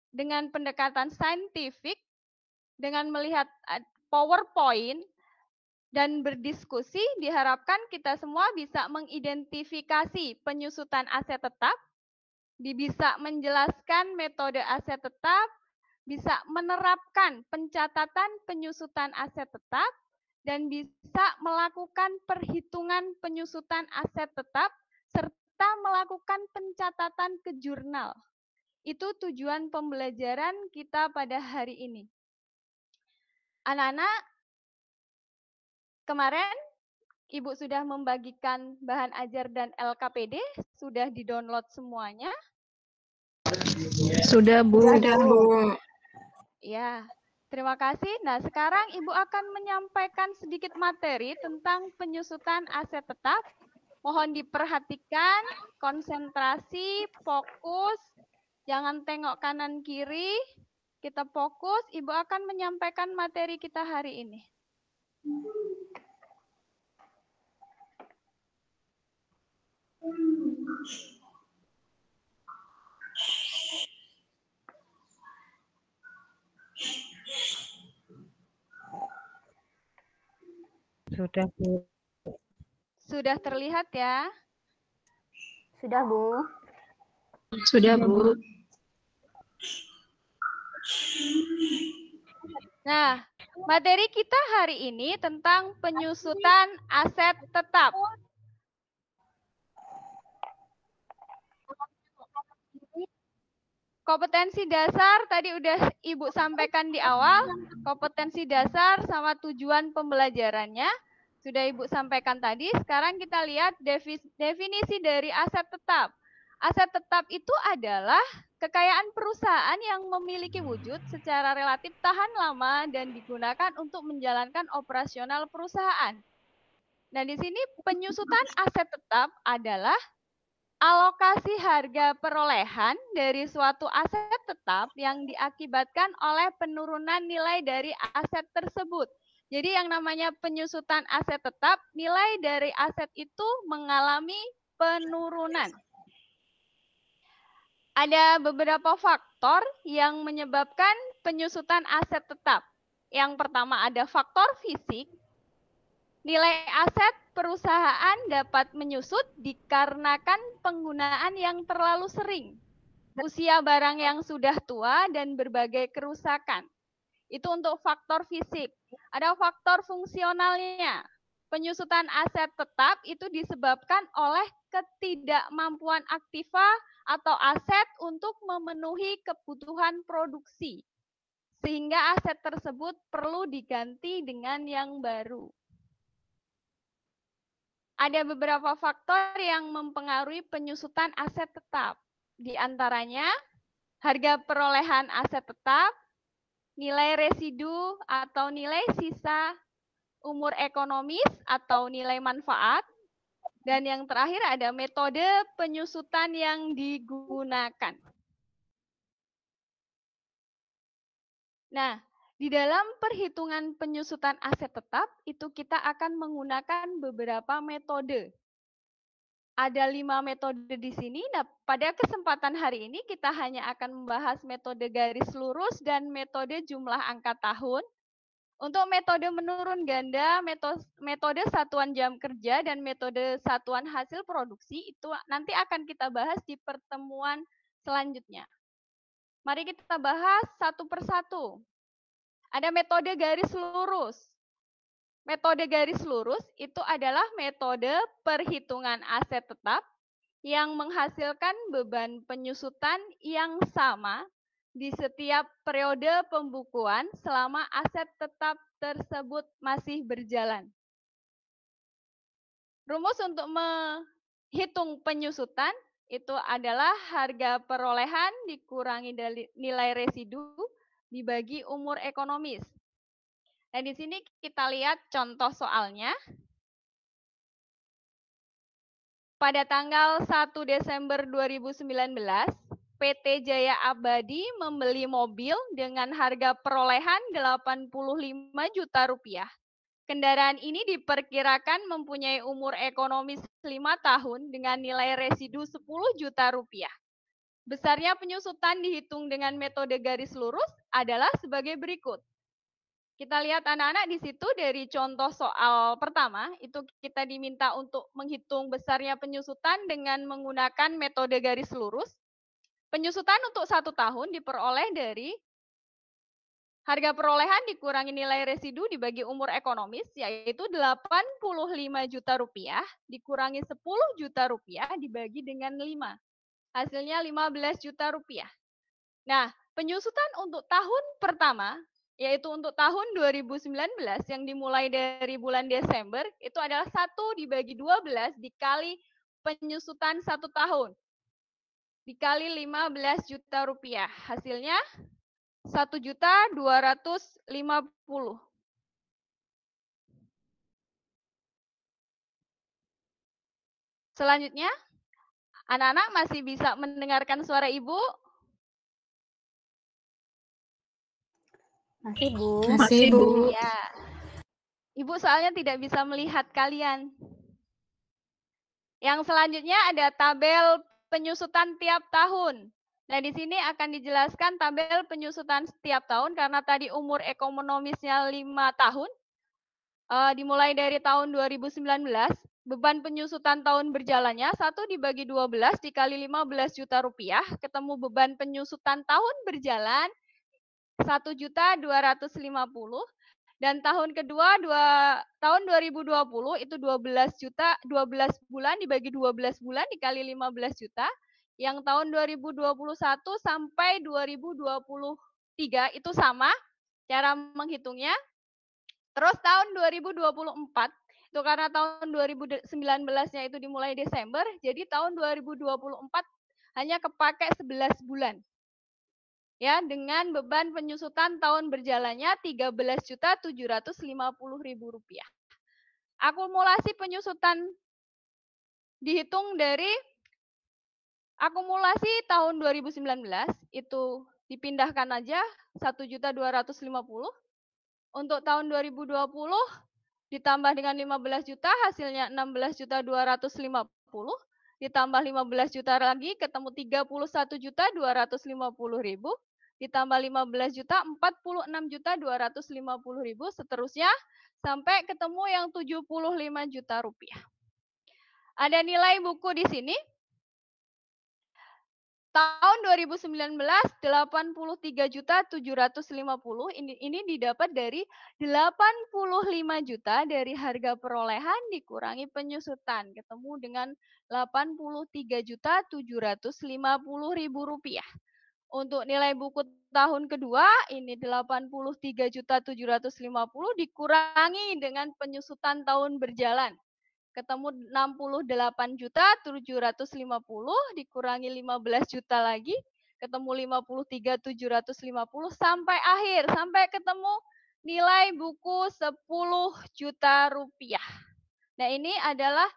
dengan pendekatan saintifik, dengan melihat PowerPoint, dan berdiskusi, diharapkan kita semua bisa mengidentifikasi penyusutan aset tetap, bisa menjelaskan metode aset tetap, bisa menerapkan pencatatan penyusutan aset tetap, dan bisa melakukan perhitungan penyusutan aset tetap, serta melakukan pencatatan ke jurnal. Itu tujuan pembelajaran kita pada hari ini. Anak-anak, kemarin Ibu sudah membagikan bahan ajar dan LKPD, sudah di-download semuanya? Sudah, Bu. Sudah, Bu. Ya, terima kasih. Nah, sekarang Ibu akan menyampaikan sedikit materi tentang penyusutan aset tetap. Mohon diperhatikan, konsentrasi, fokus, jangan tengok kanan kiri. Kita fokus, Ibu akan menyampaikan materi kita hari ini. Sudah, Bu. Sudah terlihat ya? Sudah, Bu. Sudah, Bu. Nah, materi kita hari ini tentang penyusutan aset tetap. Kompetensi dasar tadi udah Ibu sampaikan di awal, kompetensi dasar sama tujuan pembelajarannya sudah Ibu sampaikan tadi. Sekarang kita lihat definisi dari aset tetap. Aset tetap itu adalah kekayaan perusahaan yang memiliki wujud secara relatif tahan lama dan digunakan untuk menjalankan operasional perusahaan. Nah, di sini penyusutan aset tetap adalah alokasi harga perolehan dari suatu aset tetap yang diakibatkan oleh penurunan nilai dari aset tersebut. Jadi yang namanya penyusutan aset tetap, nilai dari aset itu mengalami penurunan. Ada beberapa faktor yang menyebabkan penyusutan aset tetap. Yang pertama ada faktor fisik. Nilai aset perusahaan dapat menyusut dikarenakan penggunaan yang terlalu sering, usia barang yang sudah tua, dan berbagai kerusakan. Itu untuk faktor fisik. Ada faktor fungsionalnya. Penyusutan aset tetap itu disebabkan oleh ketidakmampuan aktiva atau aset untuk memenuhi kebutuhan produksi, sehingga aset tersebut perlu diganti dengan yang baru. Ada beberapa faktor yang mempengaruhi penyusutan aset tetap. Di antaranya, harga perolehan aset tetap, nilai residu atau nilai sisa, umur ekonomis atau nilai manfaat, dan yang terakhir ada metode penyusutan yang digunakan. Nah, di dalam perhitungan penyusutan aset tetap, itu kita akan menggunakan beberapa metode. Ada 5 metode di sini. Nah, pada kesempatan hari ini kita hanya akan membahas metode garis lurus dan metode jumlah angka tahun. Untuk metode menurun ganda, metode satuan jam kerja, dan metode satuan hasil produksi itu nanti akan kita bahas di pertemuan selanjutnya. Mari kita bahas satu persatu. Ada metode garis lurus. Metode garis lurus itu adalah metode perhitungan aset tetap yang menghasilkan beban penyusutan yang sama di setiap periode pembukuan selama aset tetap tersebut masih berjalan. Rumus untuk menghitung penyusutan itu adalah harga perolehan dikurangi dari nilai residu dibagi umur ekonomis. Nah, di sini kita lihat contoh soalnya. Pada tanggal 1 Desember 2019, PT Jaya Abadi membeli mobil dengan harga perolehan 85 juta rupiah. Kendaraan ini diperkirakan mempunyai umur ekonomis 5 tahun dengan nilai residu 10 juta rupiah. Besarnya penyusutan dihitung dengan metode garis lurus adalah sebagai berikut. Kita lihat anak-anak di situ dari contoh soal pertama, itu kita diminta untuk menghitung besarnya penyusutan dengan menggunakan metode garis lurus. Penyusutan untuk 1 tahun diperoleh dari harga perolehan dikurangi nilai residu dibagi umur ekonomis, yaitu 85 juta rupiah dikurangi 10 juta rupiah dibagi dengan 5. Hasilnya 15 juta rupiah. Nah, penyusutan untuk tahun pertama, yaitu untuk tahun 2019 yang dimulai dari bulan Desember, itu adalah 1 dibagi 12 dikali penyusutan 1 tahun. Dikali 15 juta rupiah. Hasilnya 1.250.000. Selanjutnya, anak-anak masih bisa mendengarkan suara Ibu? Masih, Bu. Masih, Bu. Ya. Ibu soalnya tidak bisa melihat kalian. Yang selanjutnya ada tabel penyusutan tiap tahun. Nah, di sini akan dijelaskan tabel penyusutan setiap tahun karena tadi umur ekonomisnya 5 tahun. Dimulai dari tahun 2019, beban penyusutan tahun berjalannya 1 dibagi 12 dikali 15 juta rupiah, ketemu beban penyusutan tahun berjalan 1.250.000. Dan tahun kedua tahun 2020 itu 12 juta, 12 bulan dibagi 12 bulan dikali 15 juta. Yang tahun 2021 sampai 2023 itu sama cara menghitungnya. Terus tahun 2024 itu karena tahun 2019-nya itu dimulai Desember, jadi tahun 2024 hanya kepake 11 bulan. Ya, dengan beban penyusutan tahun berjalannya 13.750.000 rupiah. Akumulasi penyusutan dihitung dari akumulasi tahun 2019 itu dipindahkan aja 1.250. Untuk tahun 2020 ditambah dengan 15 juta hasilnya 16.250. Ditambah 15 juta lagi ketemu 31.250.000, ditambah 15 juta 46.250.000, seterusnya sampai ketemu yang 75 juta rupiah. Ada nilai buku di sini. Tahun 2019 83.750 ini didapat dari 85 juta dari harga perolehan dikurangi penyusutan ketemu dengan 83.750.000 rupiah. Untuk nilai buku tahun kedua ini 83.750 dikurangi dengan penyusutan tahun berjalan. Ketemu 68.750 dikurangi 15 juta lagi, ketemu 53.750 sampai akhir, sampai ketemu nilai buku 10 juta rupiah. Nah, ini adalah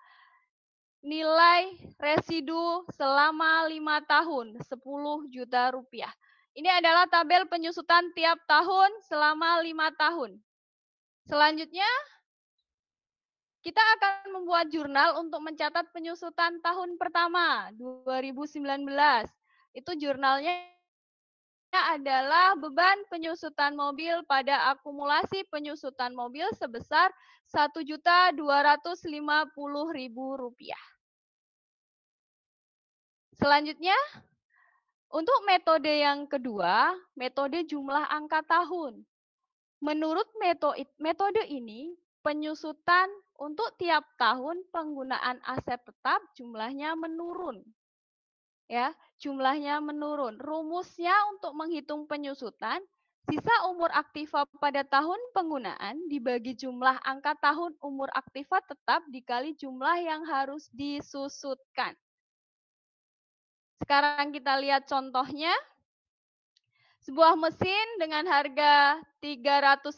nilai residu selama 5 tahun, 10 juta rupiah. Ini adalah tabel penyusutan tiap tahun selama 5 tahun. Selanjutnya, kita akan membuat jurnal untuk mencatat penyusutan tahun pertama, 2019. Itu jurnalnya adalah beban penyusutan mobil pada akumulasi penyusutan mobil sebesar Rp1.250.000. Selanjutnya, untuk metode yang kedua, metode jumlah angka tahun. Menurut metode ini, penyusutan untuk tiap tahun penggunaan aset tetap jumlahnya menurun. Ya, jumlahnya menurun. Rumusnya untuk menghitung penyusutan, sisa umur aktiva pada tahun penggunaan dibagi jumlah angka tahun umur aktiva tetap dikali jumlah yang harus disusutkan. Sekarang kita lihat contohnya. Sebuah mesin dengan harga 315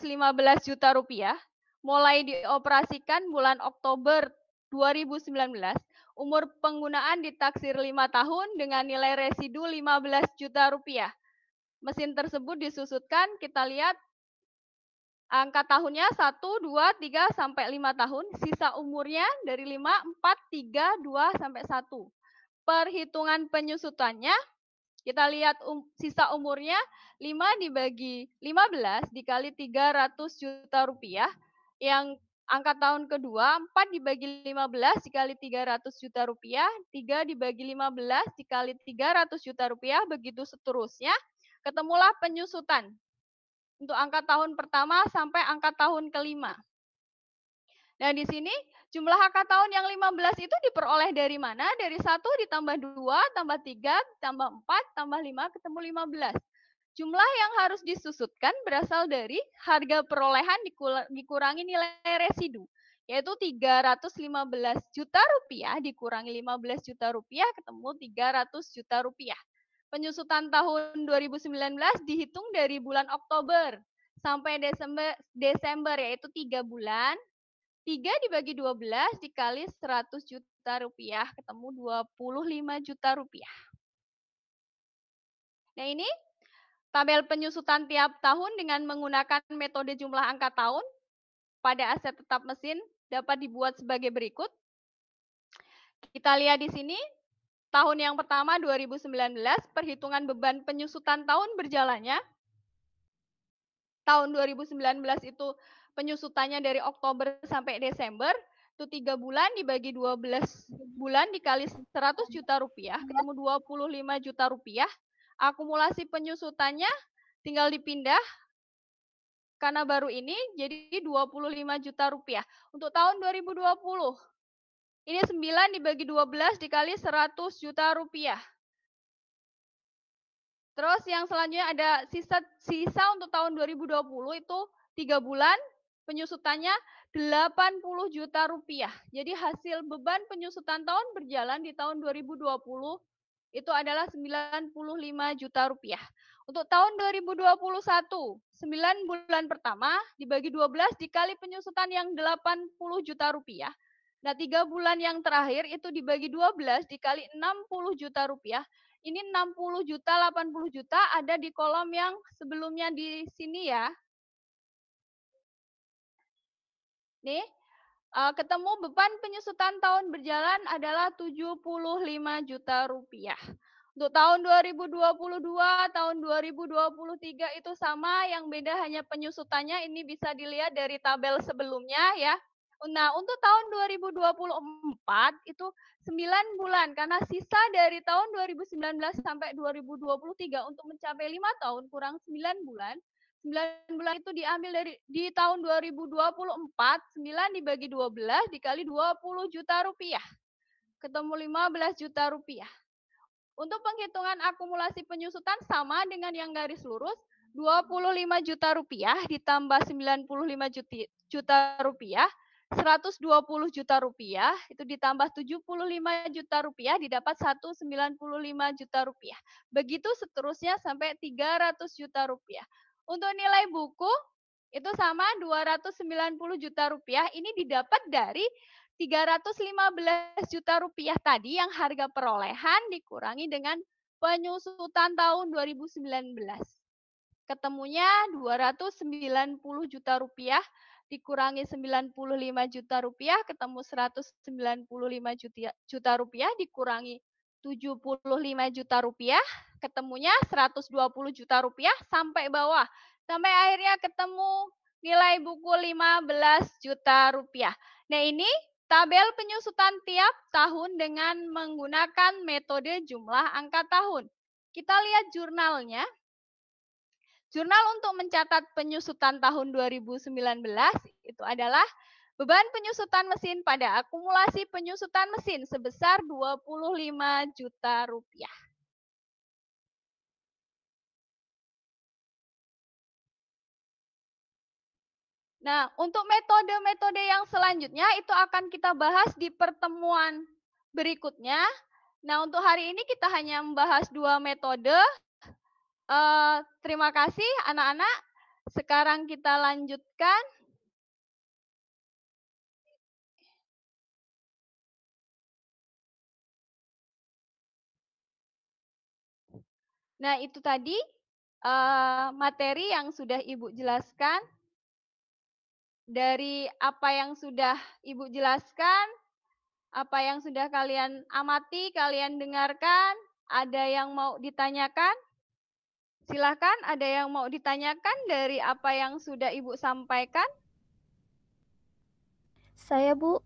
juta rupiah mulai dioperasikan bulan Oktober 2019. Umur penggunaan ditaksir 5 tahun dengan nilai residu 15 juta rupiah. Mesin tersebut disusutkan, kita lihat angka tahunnya 1, 2, 3, sampai 5 tahun. Sisa umurnya dari 5, 4, 3, 2, sampai 1. Perhitungan penyusutannya, kita lihat sisa umurnya 5 dibagi 15 dikali 300 juta rupiah. Yang angka tahun kedua 4 dibagi 15 dikali 300 juta rupiah. 3 dibagi 15 dikali 300 juta rupiah. Begitu seterusnya. Ketemulah penyusutan untuk angka tahun pertama sampai angka tahun kelima. Nah, di sini jumlah angka tahun yang 15 itu diperoleh dari mana? Dari 1 ditambah 2, tambah 3, tambah 4, tambah 5, ketemu 15. Jumlah yang harus disusutkan berasal dari harga perolehan dikurangi nilai residu, yaitu 315 juta rupiah dikurangi 15 juta rupiah, ketemu 300 juta rupiah. Penyusutan tahun 2019 dihitung dari bulan Oktober sampai Desember, yaitu 3 bulan. 3 dibagi 12 dikali 100 juta rupiah, ketemu 25 juta rupiah. Nah, ini tabel penyusutan tiap tahun dengan menggunakan metode jumlah angka tahun pada aset tetap mesin dapat dibuat sebagai berikut. Kita lihat di sini, tahun yang pertama 2019, perhitungan beban penyusutan tahun berjalannya. Tahun 2019 itu penyusutannya dari Oktober sampai Desember, itu 3 bulan dibagi 12 bulan dikali 100 juta rupiah, ketemu 25 juta rupiah. Akumulasi penyusutannya tinggal dipindah, karena baru ini, jadi 25 juta rupiah. Untuk tahun 2020, ini 9 dibagi 12 dikali 100 juta rupiah. Terus yang selanjutnya ada sisa untuk tahun 2020 itu 3 bulan, penyusutannya 80 juta rupiah. Jadi hasil beban penyusutan tahun berjalan di tahun 2020 itu adalah 95 juta rupiah. Untuk tahun 2021, 9 bulan pertama dibagi 12 dikali penyusutan yang 80 juta rupiah. Nah, 3 bulan yang terakhir itu dibagi 12 dikali 60 juta rupiah. Ini 60 juta, 80 juta ada di kolom yang sebelumnya di sini ya. Nih, ketemu beban penyusutan tahun berjalan adalah 75 juta rupiah. Untuk tahun 2022, tahun 2023 itu sama, yang beda hanya penyusutannya. Ini bisa dilihat dari tabel sebelumnya ya. Nah, untuk tahun 2024 itu 9 bulan, karena sisa dari tahun 2019 sampai 2023 untuk mencapai 5 tahun kurang 9 bulan. 9 bulan itu diambil dari di tahun 2024, 9 dibagi 12 dikali 20 juta rupiah. Ketemu 15 juta rupiah. Untuk penghitungan akumulasi penyusutan sama dengan yang garis lurus, 25 juta rupiah ditambah 95 juta rupiah, 120 juta rupiah, itu ditambah 75 juta rupiah, didapat 195 juta rupiah. Begitu seterusnya sampai 300 juta rupiah. Untuk nilai buku, itu sama 290 juta rupiah, ini didapat dari 315 juta rupiah tadi yang harga perolehan dikurangi dengan penyusutan tahun 2019. Ketemunya 290 juta rupiah dikurangi 95 juta rupiah, ketemu 195 juta rupiah dikurangi 75 juta rupiah, ketemunya 120 juta rupiah sampai bawah. Sampai akhirnya ketemu nilai buku 15 juta rupiah. Nah, ini tabel penyusutan tiap tahun dengan menggunakan metode jumlah angka tahun. Kita lihat jurnalnya. Jurnal untuk mencatat penyusutan tahun 2019 itu adalah beban penyusutan mesin pada akumulasi penyusutan mesin sebesar 25 juta rupiah. Nah, untuk metode-metode yang selanjutnya itu akan kita bahas di pertemuan berikutnya. Nah, untuk hari ini kita hanya membahas 2 metode. Terima kasih anak-anak. Sekarang kita lanjutkan. Nah, itu tadi materi yang sudah Ibu jelaskan. Dari apa yang sudah Ibu jelaskan, apa yang sudah kalian amati, kalian dengarkan, ada yang mau ditanyakan? Silakan, ada yang mau ditanyakan dari apa yang sudah Ibu sampaikan? Saya, Bu.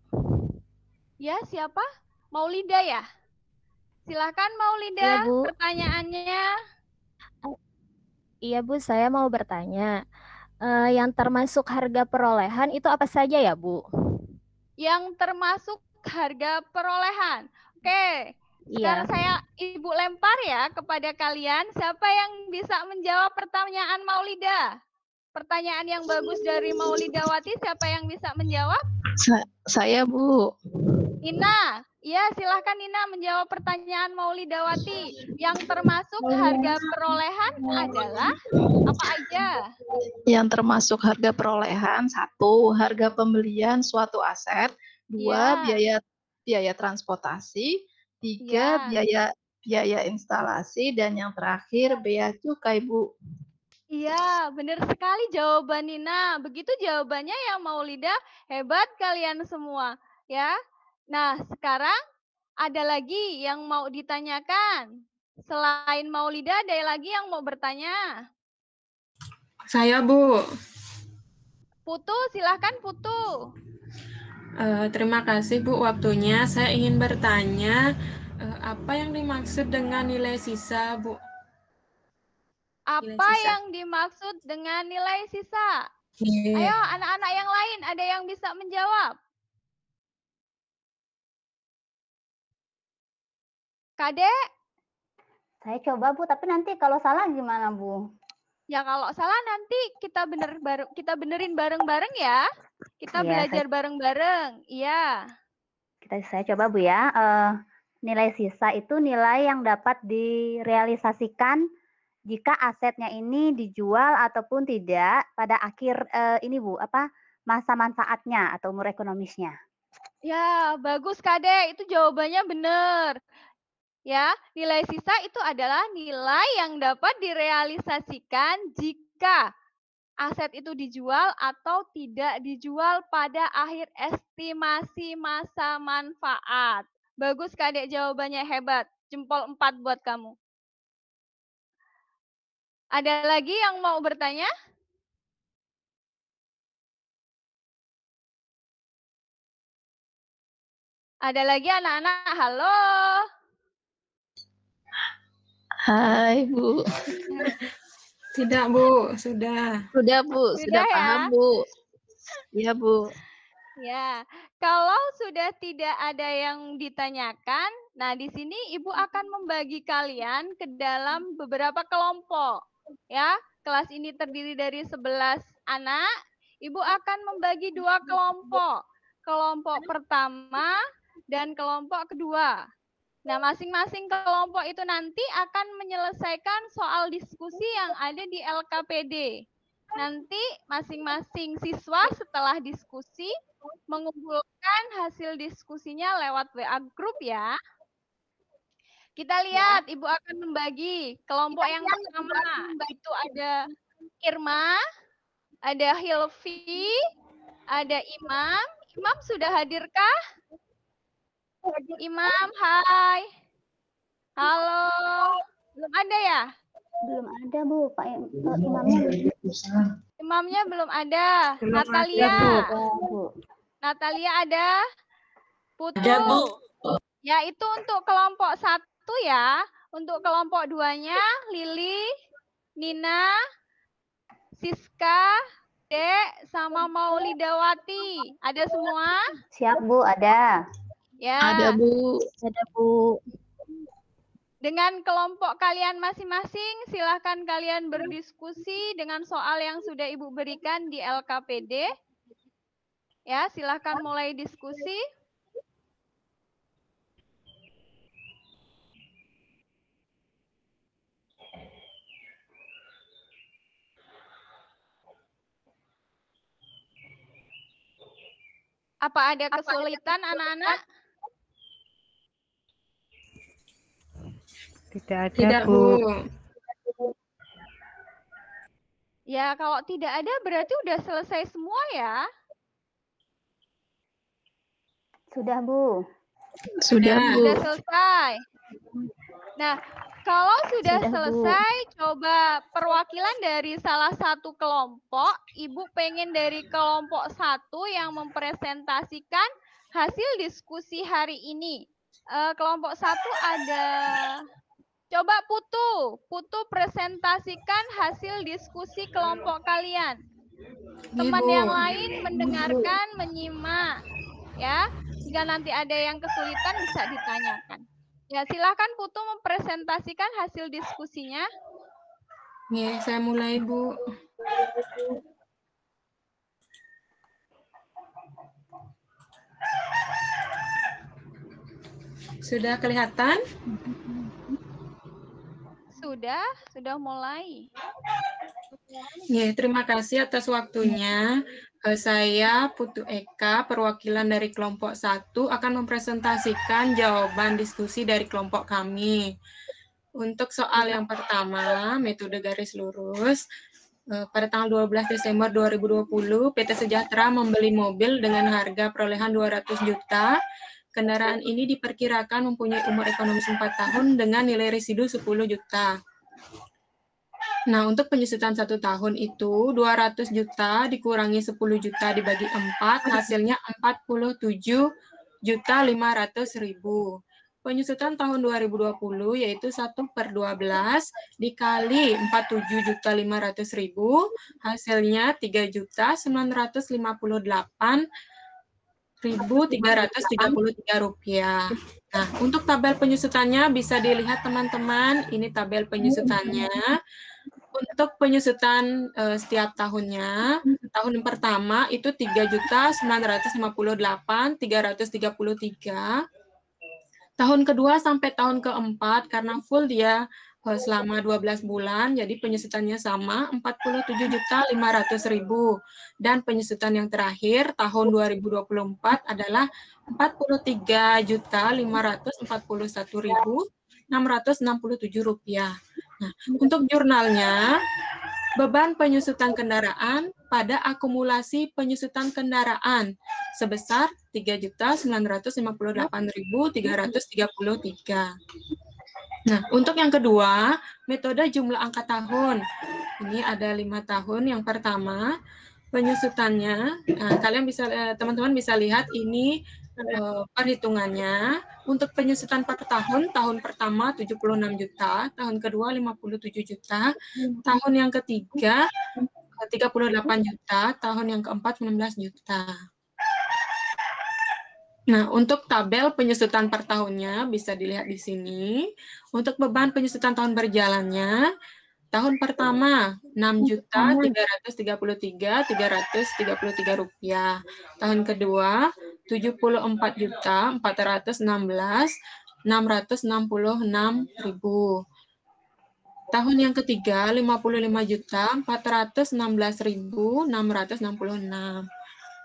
Ya, siapa? Maulida ya? Silakan Maulida, Iya, Bu. pertanyaannya. Iya, Bu, saya mau bertanya. Yang termasuk harga perolehan itu apa saja ya, Bu? Yang termasuk harga perolehan. Oke, sekarang saya Ibu lempar ya kepada kalian. Siapa yang bisa menjawab pertanyaan Maulida? Pertanyaan yang bagus dari Maulidawati, siapa yang bisa menjawab? Saya, Bu. Nina, ya silahkan Nina menjawab pertanyaan Maulidawati. Yang termasuk harga perolehan adalah apa aja? Yang termasuk harga perolehan, 1, harga pembelian suatu aset, 2, biaya transportasi, 3, biaya instalasi, dan yang terakhir bea cukai, Bu. Iya, benar sekali jawaban Nina. Begitu jawabannya ya Maulida, hebat kalian semua, ya. Nah, sekarang ada lagi yang mau ditanyakan. Selain Maulida, ada lagi yang mau bertanya? Saya, Bu. Putu, silahkan Putu. Terima kasih, Bu, waktunya. Saya ingin bertanya, apa yang dimaksud dengan nilai sisa, Bu? Apa yang dimaksud dengan nilai sisa? Ayo, anak-anak yang lain, ada yang bisa menjawab? Kadek? Saya coba, Bu, tapi nanti kalau salah gimana, Bu? Ya kalau salah nanti kita benerin bareng-bareng ya. Kita belajar bareng-bareng. Iya. Saya coba, Bu, ya. Nilai sisa itu nilai yang dapat direalisasikan jika asetnya ini dijual ataupun tidak pada akhir ini, Bu, masa manfaatnya atau umur ekonomisnya. Ya, bagus Kadek. Itu jawabannya benar. Ya, nilai sisa itu adalah nilai yang dapat direalisasikan jika aset itu dijual atau tidak dijual pada akhir estimasi masa manfaat. Bagus Kadek, jawabannya hebat. Jempol 4 buat kamu. Ada lagi yang mau bertanya? Ada lagi anak-anak? Halo. Hai, Bu. Tidak, Bu. Sudah. Sudah, Bu. Sudah paham, Bu. Iya, Bu. Ya, kalau sudah tidak ada yang ditanyakan, nah di sini Ibu akan membagi kalian ke dalam beberapa kelompok. Ya, kelas ini terdiri dari 11 anak. Ibu akan membagi 2 kelompok. Kelompok pertama dan kelompok kedua. Nah, masing-masing kelompok itu nanti akan menyelesaikan soal diskusi yang ada di LKPD. Nanti masing-masing siswa setelah diskusi mengumpulkan hasil diskusinya lewat WA group ya. Kita lihat, Ibu akan membagi kelompok yang pertama. Itu ada Irma, ada Hilfi, ada Imam. Imam sudah hadirkah? Imam, hai. Halo. Belum ada ya? Belum ada, Bu. Pak imamnya. Imamnya belum ada. Belum Natalia. ada, Bu. Natalia ada? Putu. Ada, Bu. Ya, itu untuk kelompok 1 ya. Untuk kelompok 2-nya Lili, Nina, Siska, Dek, sama Maulidawati. Ada semua? Siap, Bu. Ada. Ya. Ada, Bu. Ada, Bu. Dengan kelompok kalian masing-masing, silahkan kalian berdiskusi dengan soal yang sudah Ibu berikan di LKPD. Ya, silahkan mulai diskusi. Apa ada kesulitan anak-anak? Tidak ada, Tidak, Bu. Bu. Ya, kalau tidak ada berarti udah selesai semua ya. Sudah, Bu. Sudah, Bu. Sudah selesai. Nah, kalau sudah Sudah, Bu. selesai, coba perwakilan dari salah satu kelompok, Ibu pengen dari kelompok 1 yang mempresentasikan hasil diskusi hari ini. Kelompok 1 ada, coba Putu presentasikan hasil diskusi kelompok kalian. Teman Bu. yang lain mendengarkan, menyimak. Ya, jika nanti ada yang kesulitan bisa ditanyakan. Ya, silakan Putu mempresentasikan hasil diskusinya. Ya, saya mulai, Bu. Sudah kelihatan? Sudah mulai. Ya, terima kasih atas waktunya. Saya, Putu Eka, perwakilan dari kelompok 1, akan mempresentasikan jawaban diskusi dari kelompok kami. Untuk soal yang pertama, metode garis lurus. Pada tanggal 12 Desember 2020, PT Sejahtera membeli mobil dengan harga perolehan 200 juta. Kendaraan ini diperkirakan mempunyai umur ekonomis 4 tahun dengan nilai residu 10 juta. Nah, untuk penyusutan 1 tahun itu 200 juta dikurangi 10 juta dibagi 4, hasilnya 47.500.000. Penyusutan tahun 2020 yaitu 1/12 dikali 47.500.000, hasilnya 3.958.333 rupiah. Nah, untuk tabel penyusutannya bisa dilihat teman-teman, ini tabel penyusutannya. Untuk penyusutan setiap tahunnya, tahun pertama itu 3.958.333. Tahun kedua sampai tahun keempat, karena full dia selama 12 bulan, jadi penyusutannya sama, 47.500.000. Dan penyusutan yang terakhir, tahun 2024 adalah 43.541.667 rupiah. Nah, untuk jurnalnya, beban penyusutan kendaraan pada akumulasi penyusutan kendaraan sebesar 3.958.333. Nah, untuk yang kedua, metode jumlah angka tahun. Ini ada 5 tahun. Yang pertama, penyusutannya, kalian bisa, teman-teman bisa lihat ini perhitungannya. Untuk penyusutan per tahun, tahun pertama 76 juta, tahun kedua 57 juta, tahun yang ketiga 38 juta, tahun yang keempat 19 juta. Nah, untuk tabel penyusutan per tahunnya bisa dilihat di sini. Untuk beban penyusutan tahun berjalannya, tahun pertama 6.333.333 rupiah. Tahun kedua 74.416.666.000. Tahun yang ketiga 55.416.666.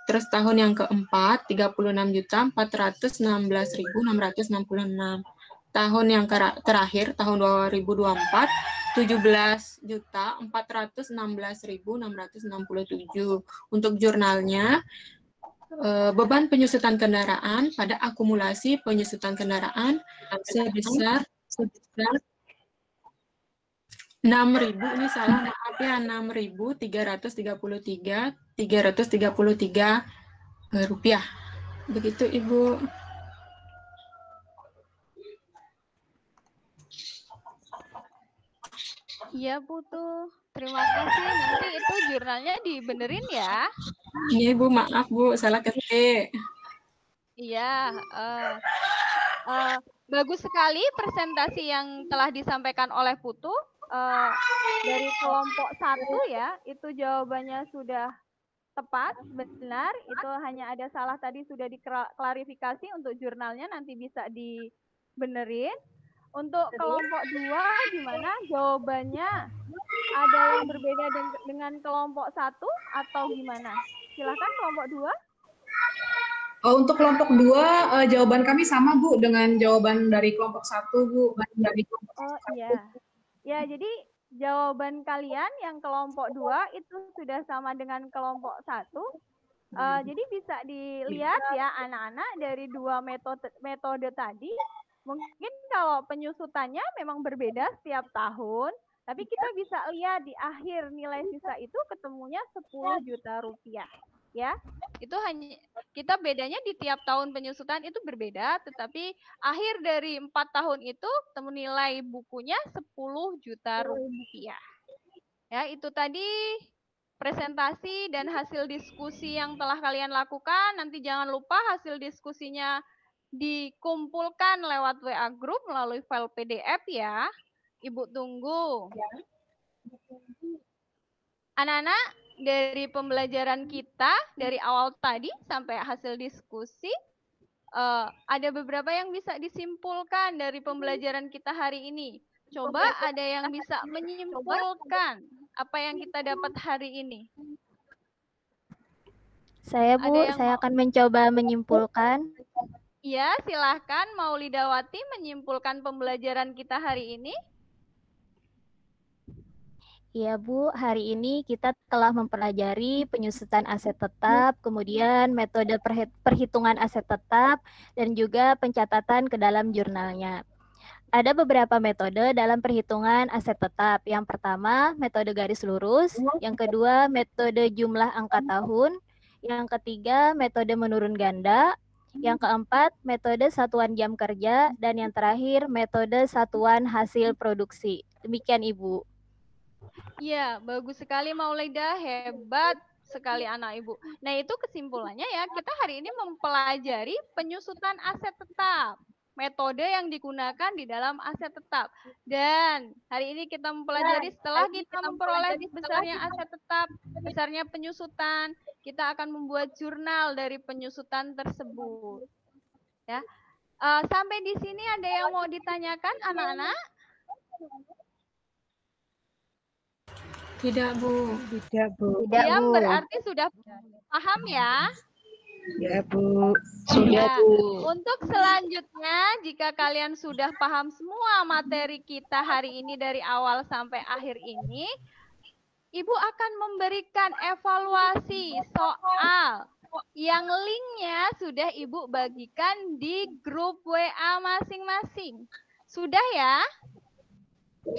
Terus tahun yang keempat 36.416.666. tahun yang terakhir, tahun 2024, 17.416.667. Untuk jurnalnya, beban penyusutan kendaraan pada akumulasi penyusutan kendaraan sebesar 6.000, ini salah, maaf ya, 6.333 rupiah. Begitu, Ibu. Iya, Putu. Terima kasih. Nanti itu jurnalnya dibenerin ya. Iya, Ibu, maaf, Bu, salah ketik. Iya, bagus sekali presentasi yang telah disampaikan oleh Putu. Dari kelompok 1 ya, itu jawabannya sudah tepat, benar. Itu hanya ada salah tadi sudah diklarifikasi untuk jurnalnya, nanti bisa dibenerin. Untuk kelompok 2 gimana jawabannya? Ada yang berbeda dengan kelompok 1 atau gimana? Silakan kelompok 2. Untuk kelompok 2, jawaban kami sama, Bu, dengan jawaban dari kelompok 1, Bu. Oh iya. Ya, jadi jawaban kalian yang kelompok 2 itu sudah sama dengan kelompok 1. Jadi bisa dilihat ya anak-anak dari 2 metode tadi. Mungkin kalau penyusutannya memang berbeda setiap tahun, tapi kita bisa lihat di akhir nilai sisa itu ketemunya 10 juta rupiah. Ya, itu hanya kita bedanya di tiap tahun penyusutan itu berbeda, tetapi akhir dari 4 tahun itu temu nilai bukunya 10 juta rupiah. Ya, itu tadi presentasi dan hasil diskusi yang telah kalian lakukan. Nanti jangan lupa hasil diskusinya dikumpulkan lewat WA group melalui file PDF ya. Ibu tunggu. Anak-anak, dari pembelajaran kita dari awal tadi sampai hasil diskusi, ada beberapa yang bisa disimpulkan dari pembelajaran kita hari ini. Coba ada yang bisa menyimpulkan apa yang kita dapat hari ini. Saya, Bu, saya akan mencoba menyimpulkan. Iya, silahkan Maulidawati menyimpulkan pembelajaran kita hari ini. Iya, Bu, hari ini kita telah mempelajari penyusutan aset tetap, kemudian metode perhitungan aset tetap, dan juga pencatatan ke dalam jurnalnya. Ada beberapa metode dalam perhitungan aset tetap. Yang pertama, metode garis lurus. Yang kedua, metode jumlah angka tahun. Yang ketiga, metode menurun ganda. Yang keempat, metode satuan jam kerja. Dan yang terakhir, metode satuan hasil produksi. Demikian, Ibu. Iya, bagus sekali Maulida, hebat sekali anak ibu. Nah, itu kesimpulannya ya, kita hari ini mempelajari penyusutan aset tetap. Metode yang digunakan di dalam aset tetap. Dan hari ini kita mempelajari setelah kita memperoleh besarnya aset tetap, besarnya penyusutan, kita akan membuat jurnal dari penyusutan tersebut. Ya. Sampai di sini ada yang mau ditanyakan anak-anak? Tidak, Bu. Tidak, Bu. Ya, berarti sudah paham ya? Ya, Bu. Sudah, Bu. Untuk selanjutnya, jika kalian sudah paham semua materi kita hari ini dari awal sampai akhir ini, Ibu akan memberikan evaluasi soal yang linknya sudah Ibu bagikan di grup WA masing-masing. Sudah ya?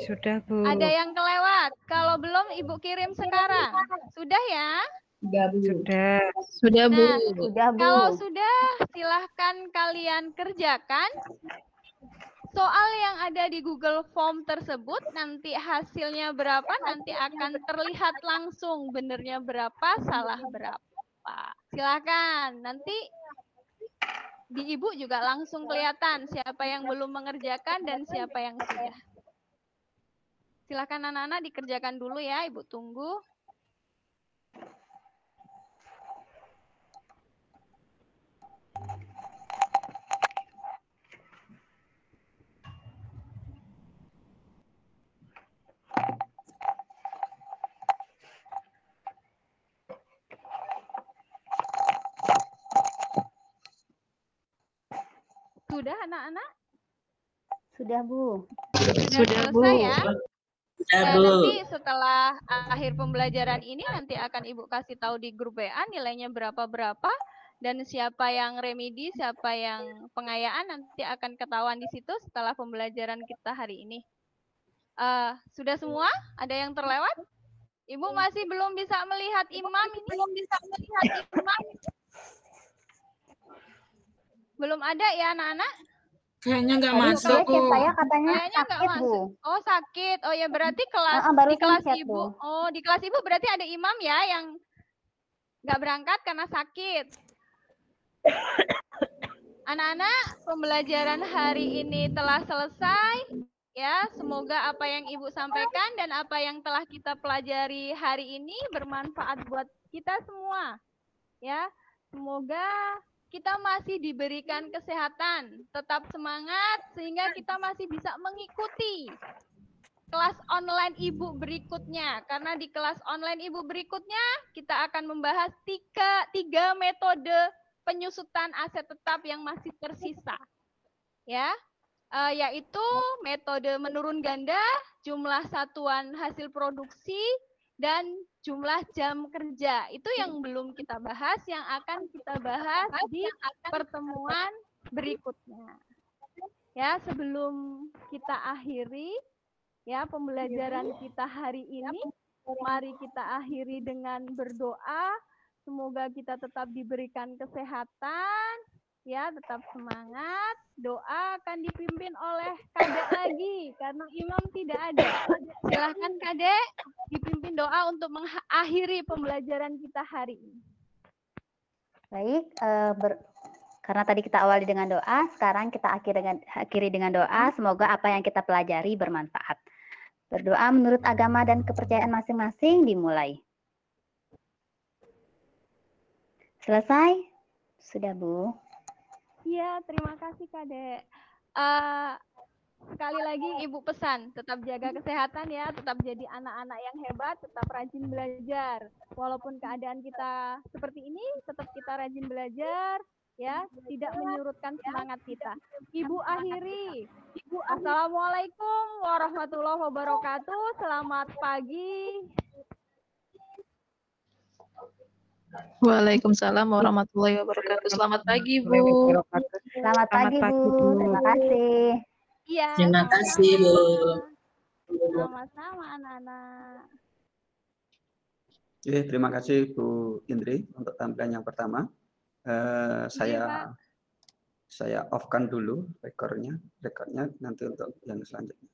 Sudah, Bu. Ada yang kelewat. Kalau belum, Ibu kirim sekarang. Sudah ya? Sudah. Sudah, Bu. Nah, Sudah, Bu. kalau sudah, silahkan kalian kerjakan. Soal yang ada di Google Form tersebut, nanti hasilnya berapa, nanti akan terlihat langsung benernya berapa, salah berapa. Silakan. Nanti di Ibu juga langsung kelihatan siapa yang belum mengerjakan dan siapa yang sudah. Silakan anak-anak dikerjakan dulu ya, Ibu tunggu. Sudah anak-anak? Sudah, Bu. Sudah selesai ya? Ya, Ya, Bu. nanti setelah akhir pembelajaran ini nanti akan Ibu kasih tahu di grup WA nilainya berapa-berapa dan siapa yang remedi, siapa yang pengayaan nanti akan ketahuan di situ setelah pembelajaran kita hari ini. Sudah semua? Ada yang terlewat? Ibu masih belum bisa melihat imam ini? Belum bisa melihat imam. Belum ada ya anak-anak? Kayaknya nggak Tadi masuk, saya Bu. chat saya katanya Kayaknya nggak sakit, Bu. masuk. Oh, sakit. Oh ya berarti kelas di Barusan kelas chat, Ibu. Bu. Oh, di kelas Ibu berarti ada imam ya yang nggak berangkat karena sakit. Anak-anak, pembelajaran hari ini telah selesai. Ya, semoga apa yang Ibu sampaikan dan apa yang telah kita pelajari hari ini bermanfaat buat kita semua. Ya, semoga kita masih diberikan kesehatan, tetap semangat sehingga kita masih bisa mengikuti kelas online Ibu berikutnya. Karena di kelas online Ibu berikutnya kita akan membahas tiga metode penyusutan aset tetap yang masih tersisa. Ya, yaitu metode menurun ganda, jumlah satuan hasil produksi, dan jumlah jam kerja. Itu yang belum kita bahas, yang akan kita bahas di pertemuan berikutnya. Ya, sebelum kita akhiri ya pembelajaran kita hari ini, mari kita akhiri dengan berdoa. Semoga kita tetap diberikan kesehatan, ya tetap semangat. Doa akan dipimpin oleh Kadek lagi karena imam tidak ada. Silahkan Kadek dipimpin doa untuk mengakhiri pembelajaran kita hari ini. Baik, karena tadi kita awali dengan doa, sekarang kita akhiri dengan doa. Semoga apa yang kita pelajari bermanfaat. Berdoa menurut agama dan kepercayaan masing-masing dimulai. Selesai? Sudah, Bu. Iya, terima kasih Kadek. Sekali lagi Ibu pesan, tetap jaga kesehatan ya, tetap jadi anak-anak yang hebat, tetap rajin belajar. Walaupun keadaan kita seperti ini, tetap kita rajin belajar, ya, tidak menyurutkan semangat kita. Ibu akhiri. Assalamualaikum warahmatullahi wabarakatuh. Selamat pagi. Waalaikumsalam warahmatullahi wabarakatuh. Selamat pagi, Bu. Selamat pagi, Bu. Terima kasih. Iya. Terima kasih, Bu. Sama-sama anak-anak. Oke, terima kasih Bu Indri untuk tampilan yang pertama. Saya off-kan dulu rekornya nanti untuk yang selanjutnya.